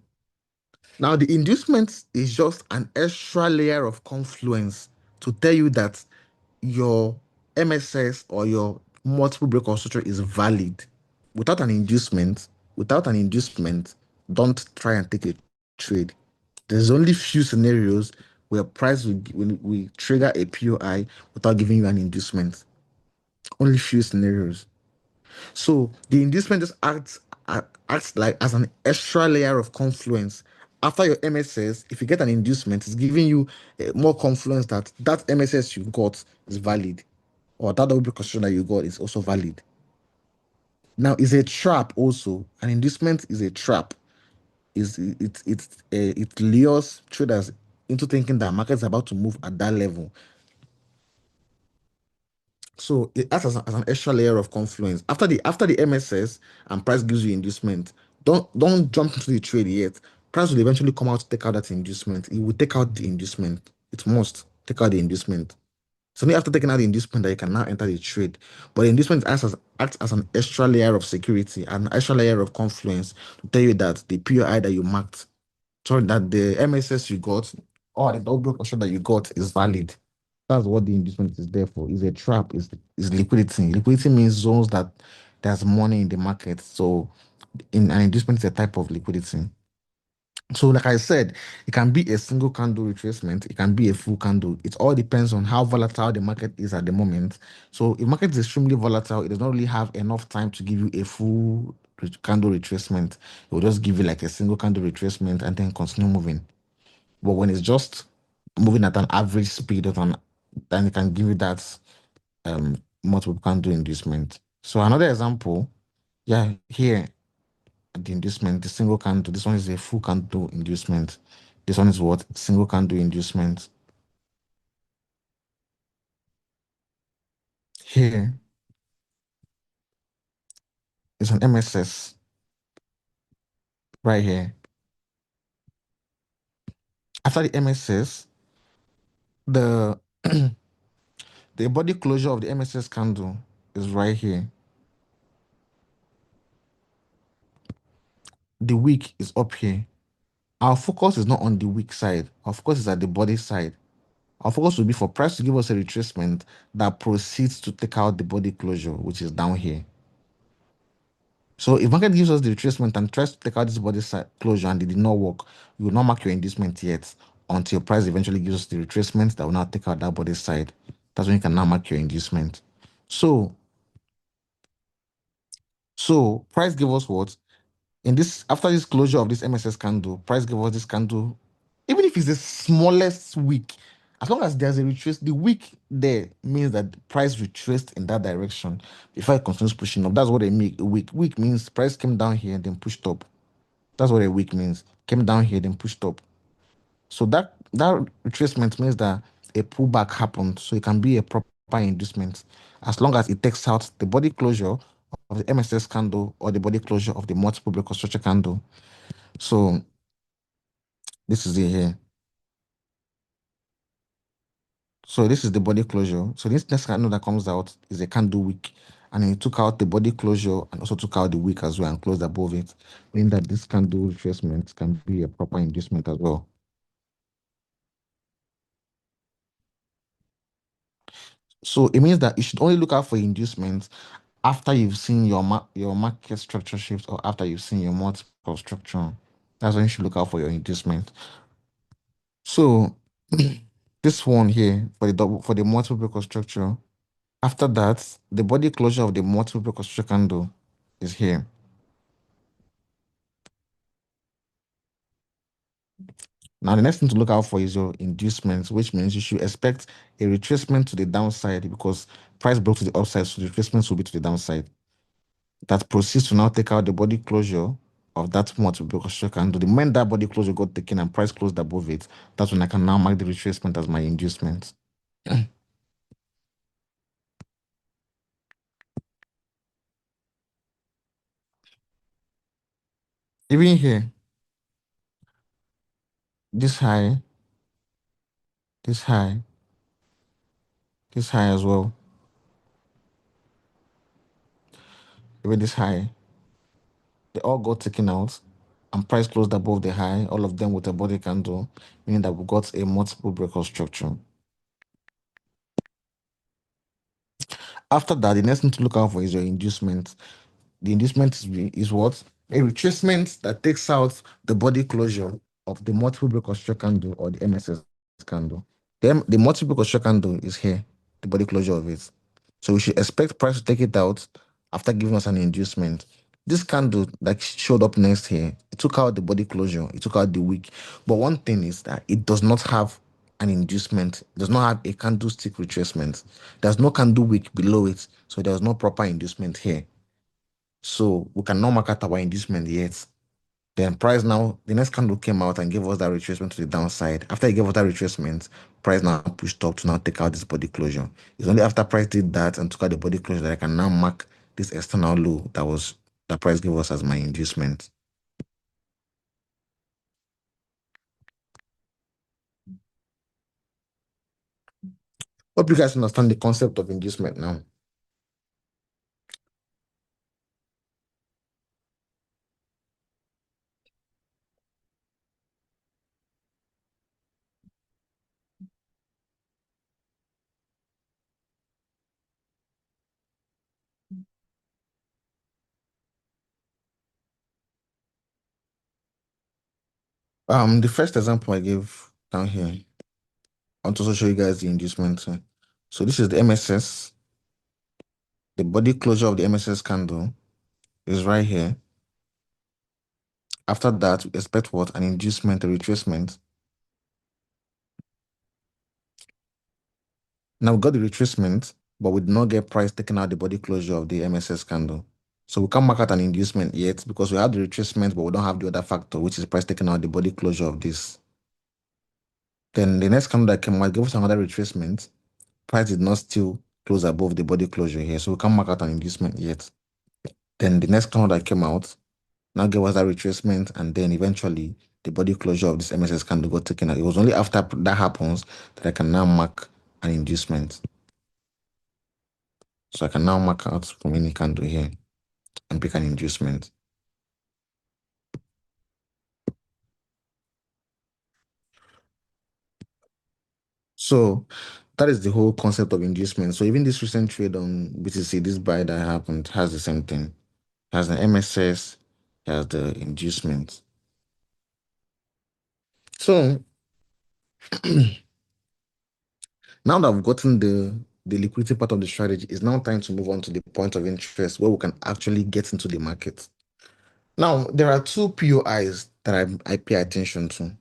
Now, the inducement is just an extra layer of confluence to tell you that your MSS or your multiple break or structure is valid. Without an inducement, don't try and take a trade. There's only few scenarios where price will trigger a POI without giving you an inducement. Only few scenarios. So the inducement just acts like as an extra layer of confluence. After your MSS, if you get an inducement, it's giving you more confluence that that MSS you got is valid, or that double construction that you got is also valid. Now, is a trap also. An inducement is a trap. It lures traders into thinking that market is about to move at that level. So it acts as an extra layer of confluence. After the MSS and price gives you inducement, don't jump into the trade yet. Price will eventually come out to take out that inducement. It will take out the inducement. It must take out the inducement. So only after taking out the inducement that you can now enter the trade. But the inducement acts as an extra layer of security, an extra layer of confluence to tell you that the POI that you marked, sorry, that the MSS you got or the double option that you got is valid. That's what the inducement is there for. It's a trap. Is liquidity. Liquidity means zones that there's money in the market. So in an inducement is a type of liquidity. So, like I said, it can be a single candle retracement, it can be a full candle. It all depends on how volatile the market is at the moment. So, if market is extremely volatile, it does not really have enough time to give you a full candle retracement. It will just give you like a single candle retracement and then continue moving. But when it's just moving at an average speed, then it can give you that multiple candle inducement. So, another example, yeah, here the inducement, the single candle. This one is a full candle inducement. This one is what? Single candle inducement. Here is an MSS right here. After the MSS, the The body closure of the MSS candle is right here. The wick is up here. Our focus is not on the wick side. Our focus is at the body side. Our focus will be for price to give us a retracement that proceeds to take out the body closure, which is down here. So if market gives us the retracement and tries to take out this body side closure and it did not work, you will not mark your inducement yet until price eventually gives us the retracement that will now take out that body side. That's when you can now mark your inducement. So price give us what? In this, after this closure of this MSS candle, price give us this candle, even if it's the smallest wick, as long as there's a retrace, the wick there means that the price retraced in that direction before it continues pushing up. That's what they make a wick. Wick means price came down here and then pushed up. That's what a wick means. Came down here, then pushed up. So that retracement means that a pullback happened. So it can be a proper inducement as long as it takes out the body closure of the MSS candle or the body closure of the multiple break structure candle. So this is it here. So this is the body closure. So this next candle that comes out is a candle wick. And it took out the body closure and also took out the wick as well and closed above it, meaning that this candle retracement can be a proper inducement as well. So it means that you should only look out for inducements after you've seen your market structure shift or after you've seen your multiple structure. That's when you should look out for your inducement. So this one here for the multiple breaker structure. After that, the body closure of the multiple breaker structure candle is here. Now the next thing to look out for is your inducements, which means you should expect a retracement to the downside because price broke to the upside, so the retracements will be to the downside. That proceeds to now take out the body closure of that multiple breaker structure candle. The moment that body closure got taken and price closed above it, that's when I can now mark the retracement as my inducement. Even here, this high, this high, this high as well, even this high, they all got taken out and price closed above the high, all of them with a body candle, meaning that we got a multiple breaker structure. After that, the next thing to look out for is your inducement. The inducement is what? A retracement that takes out the body closure of the multiple breaker structure candle or the MSS candle. The multiple breaker structure candle is here, the body closure of it. So we should expect price to take it out after giving us an inducement. This candle that showed up next here, it took out the body closure, it took out the wick. But one thing is that it does not have an inducement, it does not have a candlestick retracement. There's no candle wick below it, so there's no proper inducement here. So we cannot mark out our inducement yet. Then price now, the next candle came out and gave us that retracement to the downside. After it gave us that retracement, price now pushed up to now take out this body closure. It's only after price did that and took out the body closure that I can now mark this external low that price gave us as my inducement. Hope you guys understand the concept of inducement now. The first example I gave down here, I want to also show you guys the inducement. So this is the MSS. The body closure of the MSS candle is right here. After that, we expect what? An inducement, a retracement. Now we got the retracement, but we did not get price taking out the body closure of the MSS candle. So we can't mark out an inducement yet because we have the retracement, but we don't have the other factor, which is price taking out the body closure of this. Then the next candle that came out gave us another retracement. Price did not still close above the body closure here, so we can't mark out an inducement yet. Then the next candle that came out now gave us that retracement, and then eventually the body closure of this MSS candle got taken out. It was only after that happens that I can now mark an inducement. So I can now mark out from any candle here and pick an inducement. So that is the whole concept of inducement. So even this recent trade on BTC, this buy that happened has the same thing. Has the MSS, has the inducement. So now that I've gotten the liquidity part of the strategy, it's now time to move on to the point of interest where we can actually get into the market. Now, there are two POIs that I pay attention to.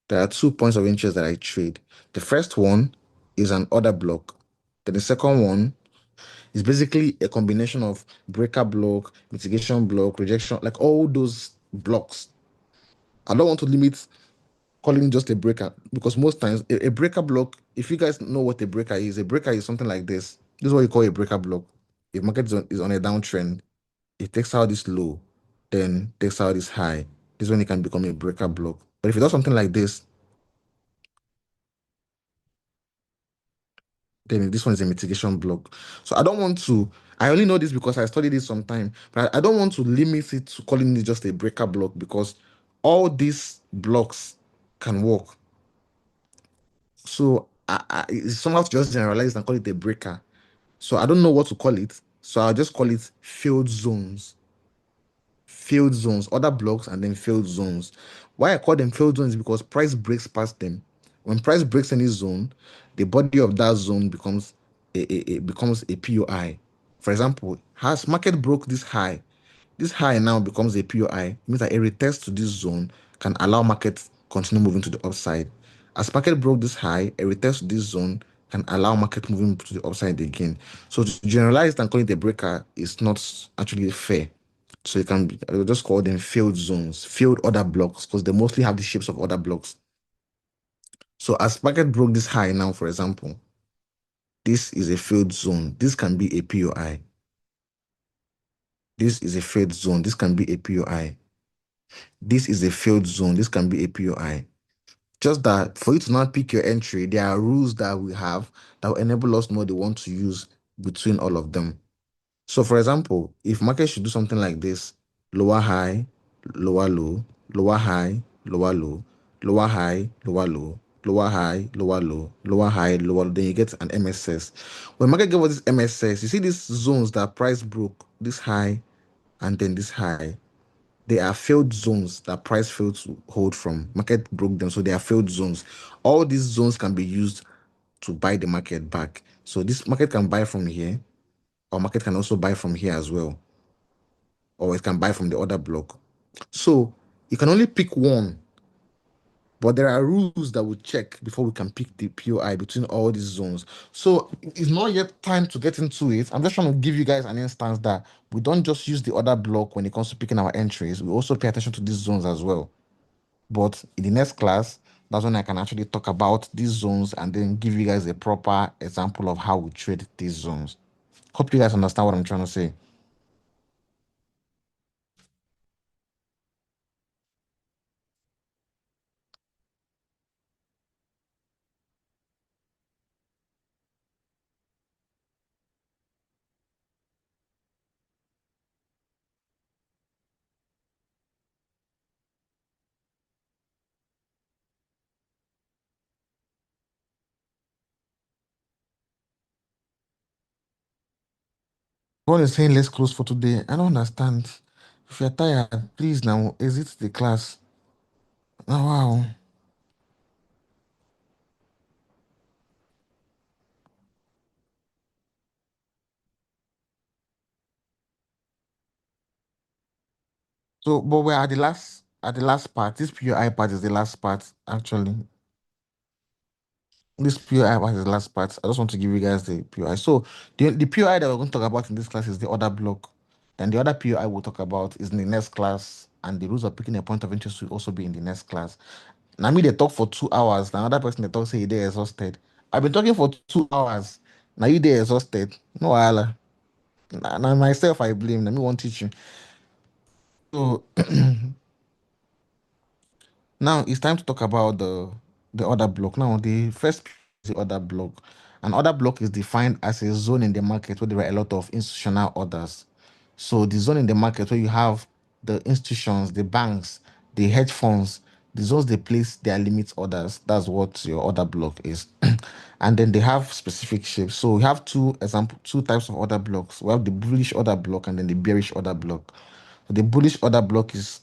There are 2 points of interest that I trade. The first one is an order block. Then the second one is basically a combination of breaker block, mitigation block, rejection, like all those blocks. I don't want to limit calling just a breaker because most times a breaker block, if you guys know what a breaker is something like this. This is what you call a breaker block. If market is on a downtrend, it takes out this low, then takes out this high. This is when it can become a breaker block. But if it does something like this, then this one is a mitigation block. So I don't want to, I only know this because I studied it sometime, but I don't want to limit it to calling it just a breaker block because all these blocks can work. So it's somehow to just generalize and call it a breaker. So I don't know what to call it. So I'll just call it failed zones. Failed zones, other blocks, and then failed zones. Why I call them failed zones is because price breaks past them. When price breaks any zone, the body of that zone becomes becomes a POI. For example, has market broke this high now becomes a POI. It means that a retest to this zone can allow market continue moving to the upside. As market broke this high, a retest to this zone can allow market moving to the upside again. So to generalize and call it a breaker is not actually fair. So you can just call them failed zones, failed order blocks, because they mostly have the shapes of order blocks. So as market broke this high now, for example, this is a failed zone. This can be a POI. This is a failed zone. This can be a POI. This is a failed zone. This can be a POI. Just that for you to not pick your entry, there are rules that we have that will enable us know the one to use between all of them. So, for example, if market should do something like this, lower high, lower low, lower high, lower low, lower high, lower low, lower high, lower low, lower high, lower low, then you get an MSS. When market gave us this MSS, you see these zones that price broke, this high and then this high. They are failed zones that price failed to hold from. Market broke them, so they are failed zones. All these zones can be used to buy the market back. So this market can buy from here, or market can also buy from here as well, or it can buy from the other block. So you can only pick one, but there are rules that we check before we can pick the POI between all these zones. So it's not yet time to get into it. I'm just trying to give you guys an instance that we don't just use the other block when it comes to picking our entries. We also pay attention to these zones as well. But in the next class, that's when I can actually talk about these zones and then give you guys a proper example of how we trade these zones. Hope you guys understand what I'm trying to say. What is saying let's close for today? I don't understand. If you're tired, please now exit the class. Oh, wow. So, but we're at the last part. This PUI part is the last part, actually. This PUI part is the last part. I just want to give you guys the PUI. So the PUI that we're going to talk about in this class is the other block. And the other PUI we'll talk about is in the next class. And the rules of picking a point of interest will also be in the next class. Now me they talk for 2 hours. Now another person they talk say they exhausted. I've been talking for 2 hours. Now you they exhausted. No Allah. Now myself I blame. Let me want teaching. So now it's time to talk about the other block. Now the first the order block. An order block is defined as a zone in the market where there are a lot of institutional orders. So the zone in the market where you have the institutions, the banks, the hedge funds, the zones they place their limit orders. That's what your order block is. And then they have specific shapes. So we have two types of order blocks. We have the bullish order block and then the bearish order block. So the bullish order block is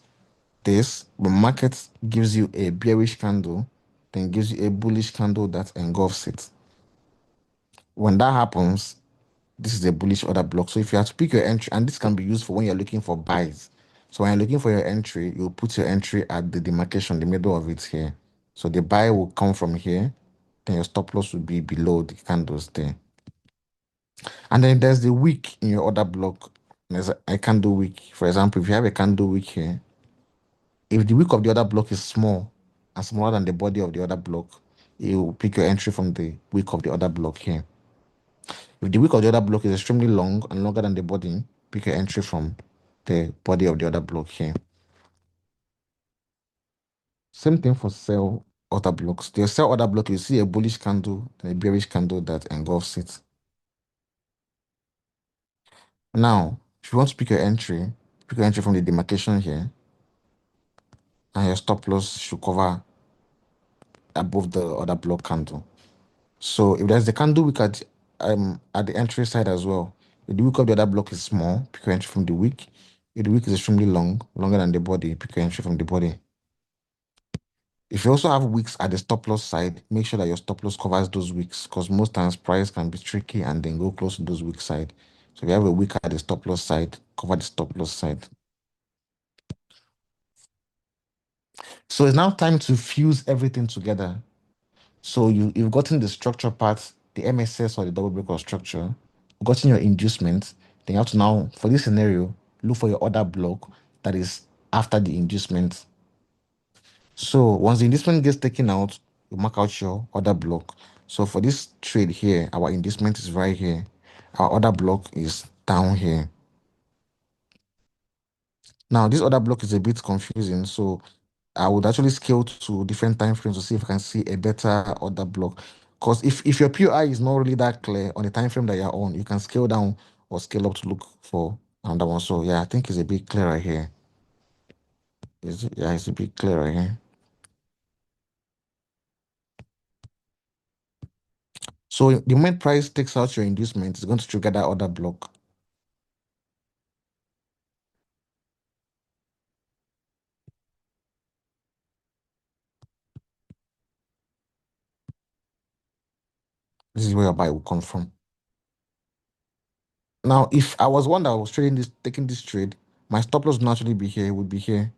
this: the market gives you a bearish candle, then gives you a bullish candle that engulfs it. When that happens, this is a bullish order block. So if you have to pick your entry, and this can be used for when you're looking for buys. So when you're looking for your entry, you put your entry at the demarcation, the middle of it here. So the buy will come from here, then your stop loss will be below the candles there. And then there's the wick in your order block. There's a candle wick. For example, if you have a candle wick here, if the wick of the other block is small and smaller than the body of the other block, you pick your entry from the wick of the other block here. If the wick of the other block is extremely long and longer than the body, pick your entry from the body of the other block here. Same thing for sell order blocks. The sell order block, you see a bullish candle and a bearish candle that engulfs it. Now, if you want to pick your entry from the demarcation here, and your stop loss should cover above the other block candle. So if there's the candle wick at the entry side as well, if the wick of the other block is small, pick your entry from the wick. If the wick is extremely long, longer than the body, pick your entry from the body. If you also have wicks at the stop loss side, make sure that your stop loss covers those wicks, because most times price can be tricky and then go close to those wick side. So if you have a wick at the stop loss side, cover the stop loss side. So it's now time to fuse everything together. So you've gotten the structure part, the MSS or the double break of structure, gotten your inducement. Then you have to now, for this scenario, look for your order block that is after the inducement. So once the inducement gets taken out, you mark out your order block. So for this trade here, our inducement is right here. Our order block is down here. Now this order block is a bit confusing, so I would actually scale to different time frames to see if I can see a better order block. Because if your POI is not really that clear on the time frame that you're on, you can scale down or scale up to look for another one. So yeah, I think it's a bit clearer here. Yeah, it's a bit clearer here. So the moment price takes out your inducement, it's going to trigger that order block. This is where your buy will come from. Now, if I was one that was taking this trade, my stop loss would naturally be here, would be here.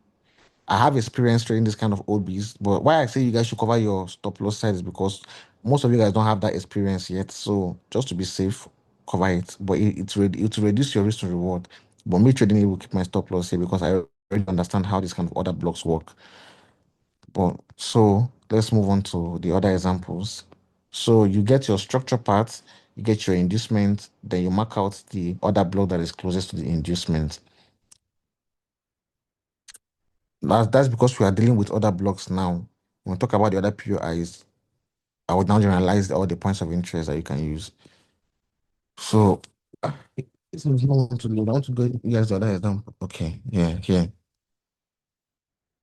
I have experience trading this kind of OBs, but why I say you guys should cover your stop loss side is because most of you guys don't have that experience yet. So just to be safe, cover it. But it will reduce your risk to reward. But me trading it will keep my stop loss here because I already understand how this kind of order blocks work. But so let's move on to the other examples. So you get your structure part, you get your inducement, then you mark out the other block that is closest to the inducement. That's because we are dealing with other blocks now. When we talk about the other POIs, I would now generalize all the points of interest that you can use. So this is not want to load. I want to go you guys the other example. Okay, yeah, here.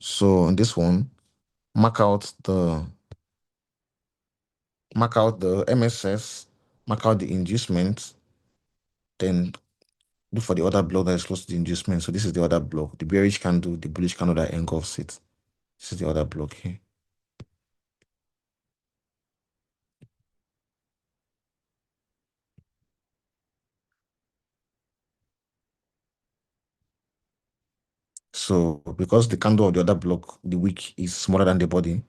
So in this one, mark out the MSS, mark out the inducement, then look for the other block that is close to the inducement. So this is the other block, the bearish candle, the bullish candle that engulfs it. This is the other block here. So because the candle of the other block, the wick is smaller than the body,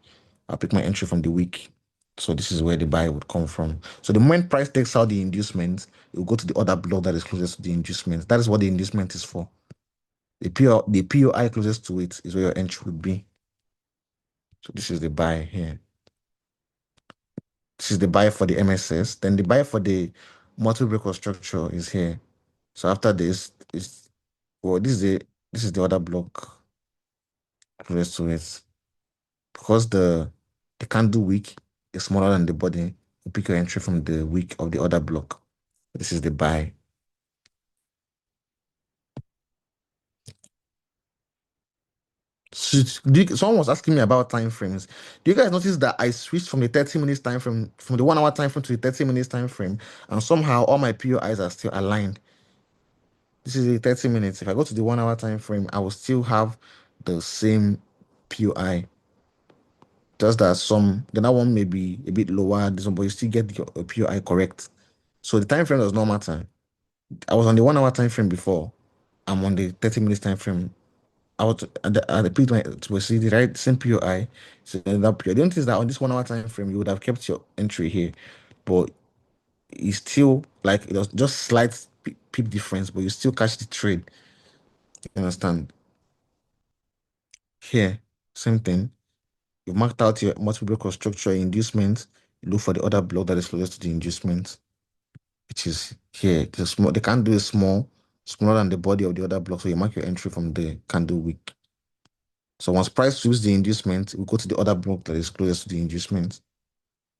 I'll pick my entry from the wick. So this is where the buy would come from. So the moment price takes out the inducement, it will go to the other block that is closest to the inducement. That is what the inducement is for. The POI closest to it is where your entry would be. So this is the buy here. This is the buy for the MSS. Then the buy for the multiple break structure is here. So after this is well, this is the other block closest to it. Because the candle wick is smaller than the body, pick your entry from the wick of the other block. This is the buy. Someone was asking me about time frames. Do you guys notice that I switched from the 30 minutes time frame, from the 1 hour time frame to the 30 minutes time frame, and somehow all my POIs are still aligned? This is the 30 minutes. If I go to the 1 hour time frame, I will still have the same POI. Just that the other one may be a bit lower, this one, but you still get your POI correct. So the time frame does not matter. I was on the 1 hour time frame before. I'm on the 30 minutes time frame. I was at the point to see the right same POI. So that POI. The only thing is that on this 1 hour time frame, you would have kept your entry here, but it's still like it was just slight peep difference, but you still catch the trade. You understand? Here, same thing. You marked out your multiple block structure inducement. You look for the other block that is closest to the inducement, which is here. The small, the candle is smaller than the body of the other block. So you mark your entry from the candle wick. So once price sweeps the inducement, we go to the other block that is closest to the inducement,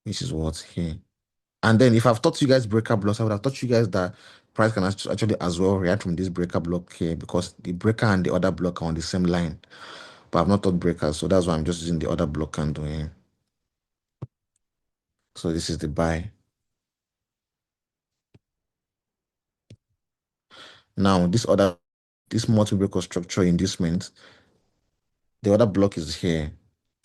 which is what's here. And then if I've taught you guys breaker blocks, I would have taught you guys that price can actually as well react from this breaker block here because the breaker and the other block are on the same line. But I've not taught breakers, so that's why I'm just using the other block candle here. So this is the buy. Now this multi-breaker structure inducement, the other block is here.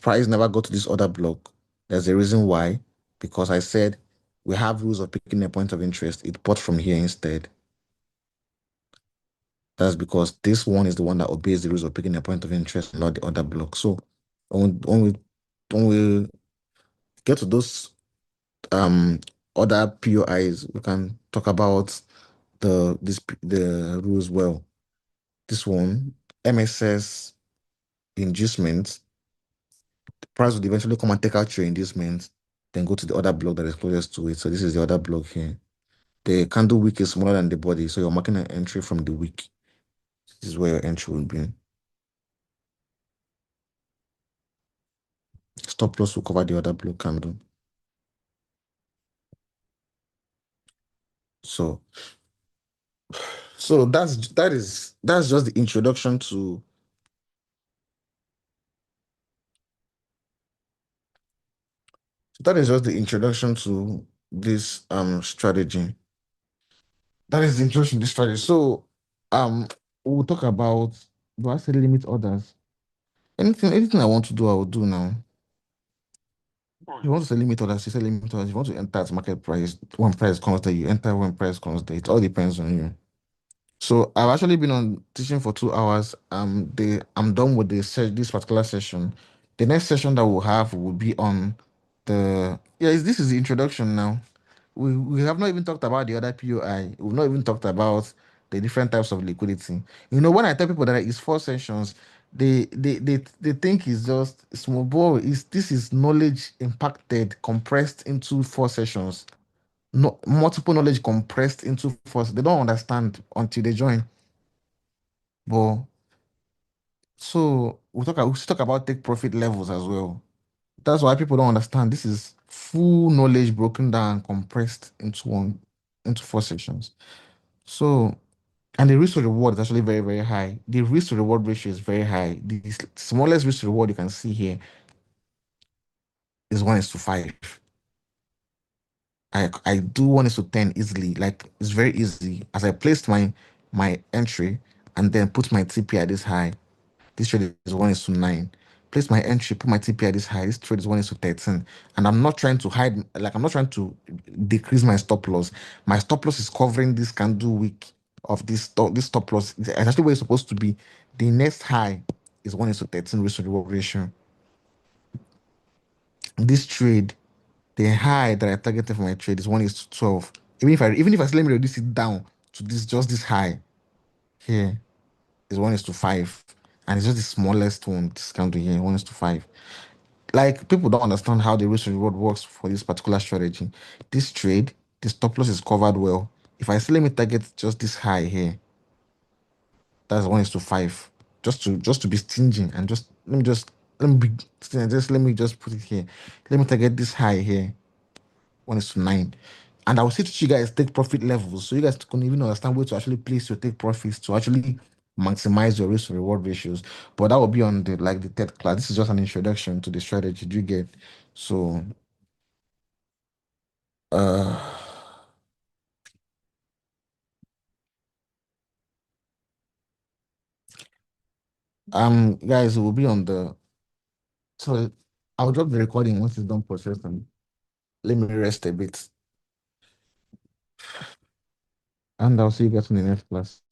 Price never go to this other block. There's a reason why, because I said we have rules of picking a point of interest. It bought from here instead. That's because this one is the one that obeys the rules of picking a point of interest, not the other block. So when we get to those other POIs, we can talk about the rules well. This one, MSS inducement, the price would eventually come and take out your inducement, then go to the other block that is closest to it. So this is the other block here. The candle wick is smaller than the body, so you're marking an entry from the wick. This is where your entry will be. Stop loss will cover the other block candle. So that's just the introduction to that is just the introduction to this strategy. That is the introduction to this strategy. So we'll talk about, do I say limit orders? Anything I want to do, I will do now. If you want to say limit orders, you say limit orders. If you want to enter at market price, when price comes there, you enter when price comes there. It all depends on you. So I've actually been on teaching for 2 hours. I'm done with this particular session. The next session that we'll have will be on this is the introduction now. We have not even talked about the other POI. We've not even talked about the different types of liquidity. When I tell people that it's 4 sessions, they think it's just small ball. This is knowledge impacted, compressed into 4 sessions. No, multiple knowledge compressed into 4. They don't understand until they join. But we should talk about take profit levels as well. That's why people don't understand. This is full knowledge broken down, compressed into 4 sections. So, and the risk to reward is actually very, very high. The risk to reward ratio is very high. The smallest risk to reward you can see here is 1:5. I do 1:10 easily. Like it's very easy. As I placed my entry and then put my TP at this high, this trade is 1:9. Place my entry, put my TP at this high. This trade is 1:13. And I'm not trying to hide, like I'm not trying to decrease my stop loss. My stop loss is covering this candle wick of this stop loss. It's actually where it's supposed to be. The next high is 1:13 risk to reward ratio. This trade, the high that I targeted for my trade is 1:12. Even if I say let me reduce it down to this high here is 1:5. And it's just the smallest one, this candle here, 1:5. Like people don't understand how the risk reward works for this particular strategy. This trade, the stop loss is covered well. If I say let me target just this high here, that's 1:5. Just to be stingy and let me just put it here. Let me target this high here, 1:9. And I will say to you guys, take profit levels. So you guys can even understand where to actually place your take profits to actually maximize your risk to reward ratios. But that will be on the like the third class. This is just an introduction to the strategy. Do you get? So uh guys, it will be on the so I'll drop the recording once it's done processing. Let me rest a bit. And I'll see you guys in the next class.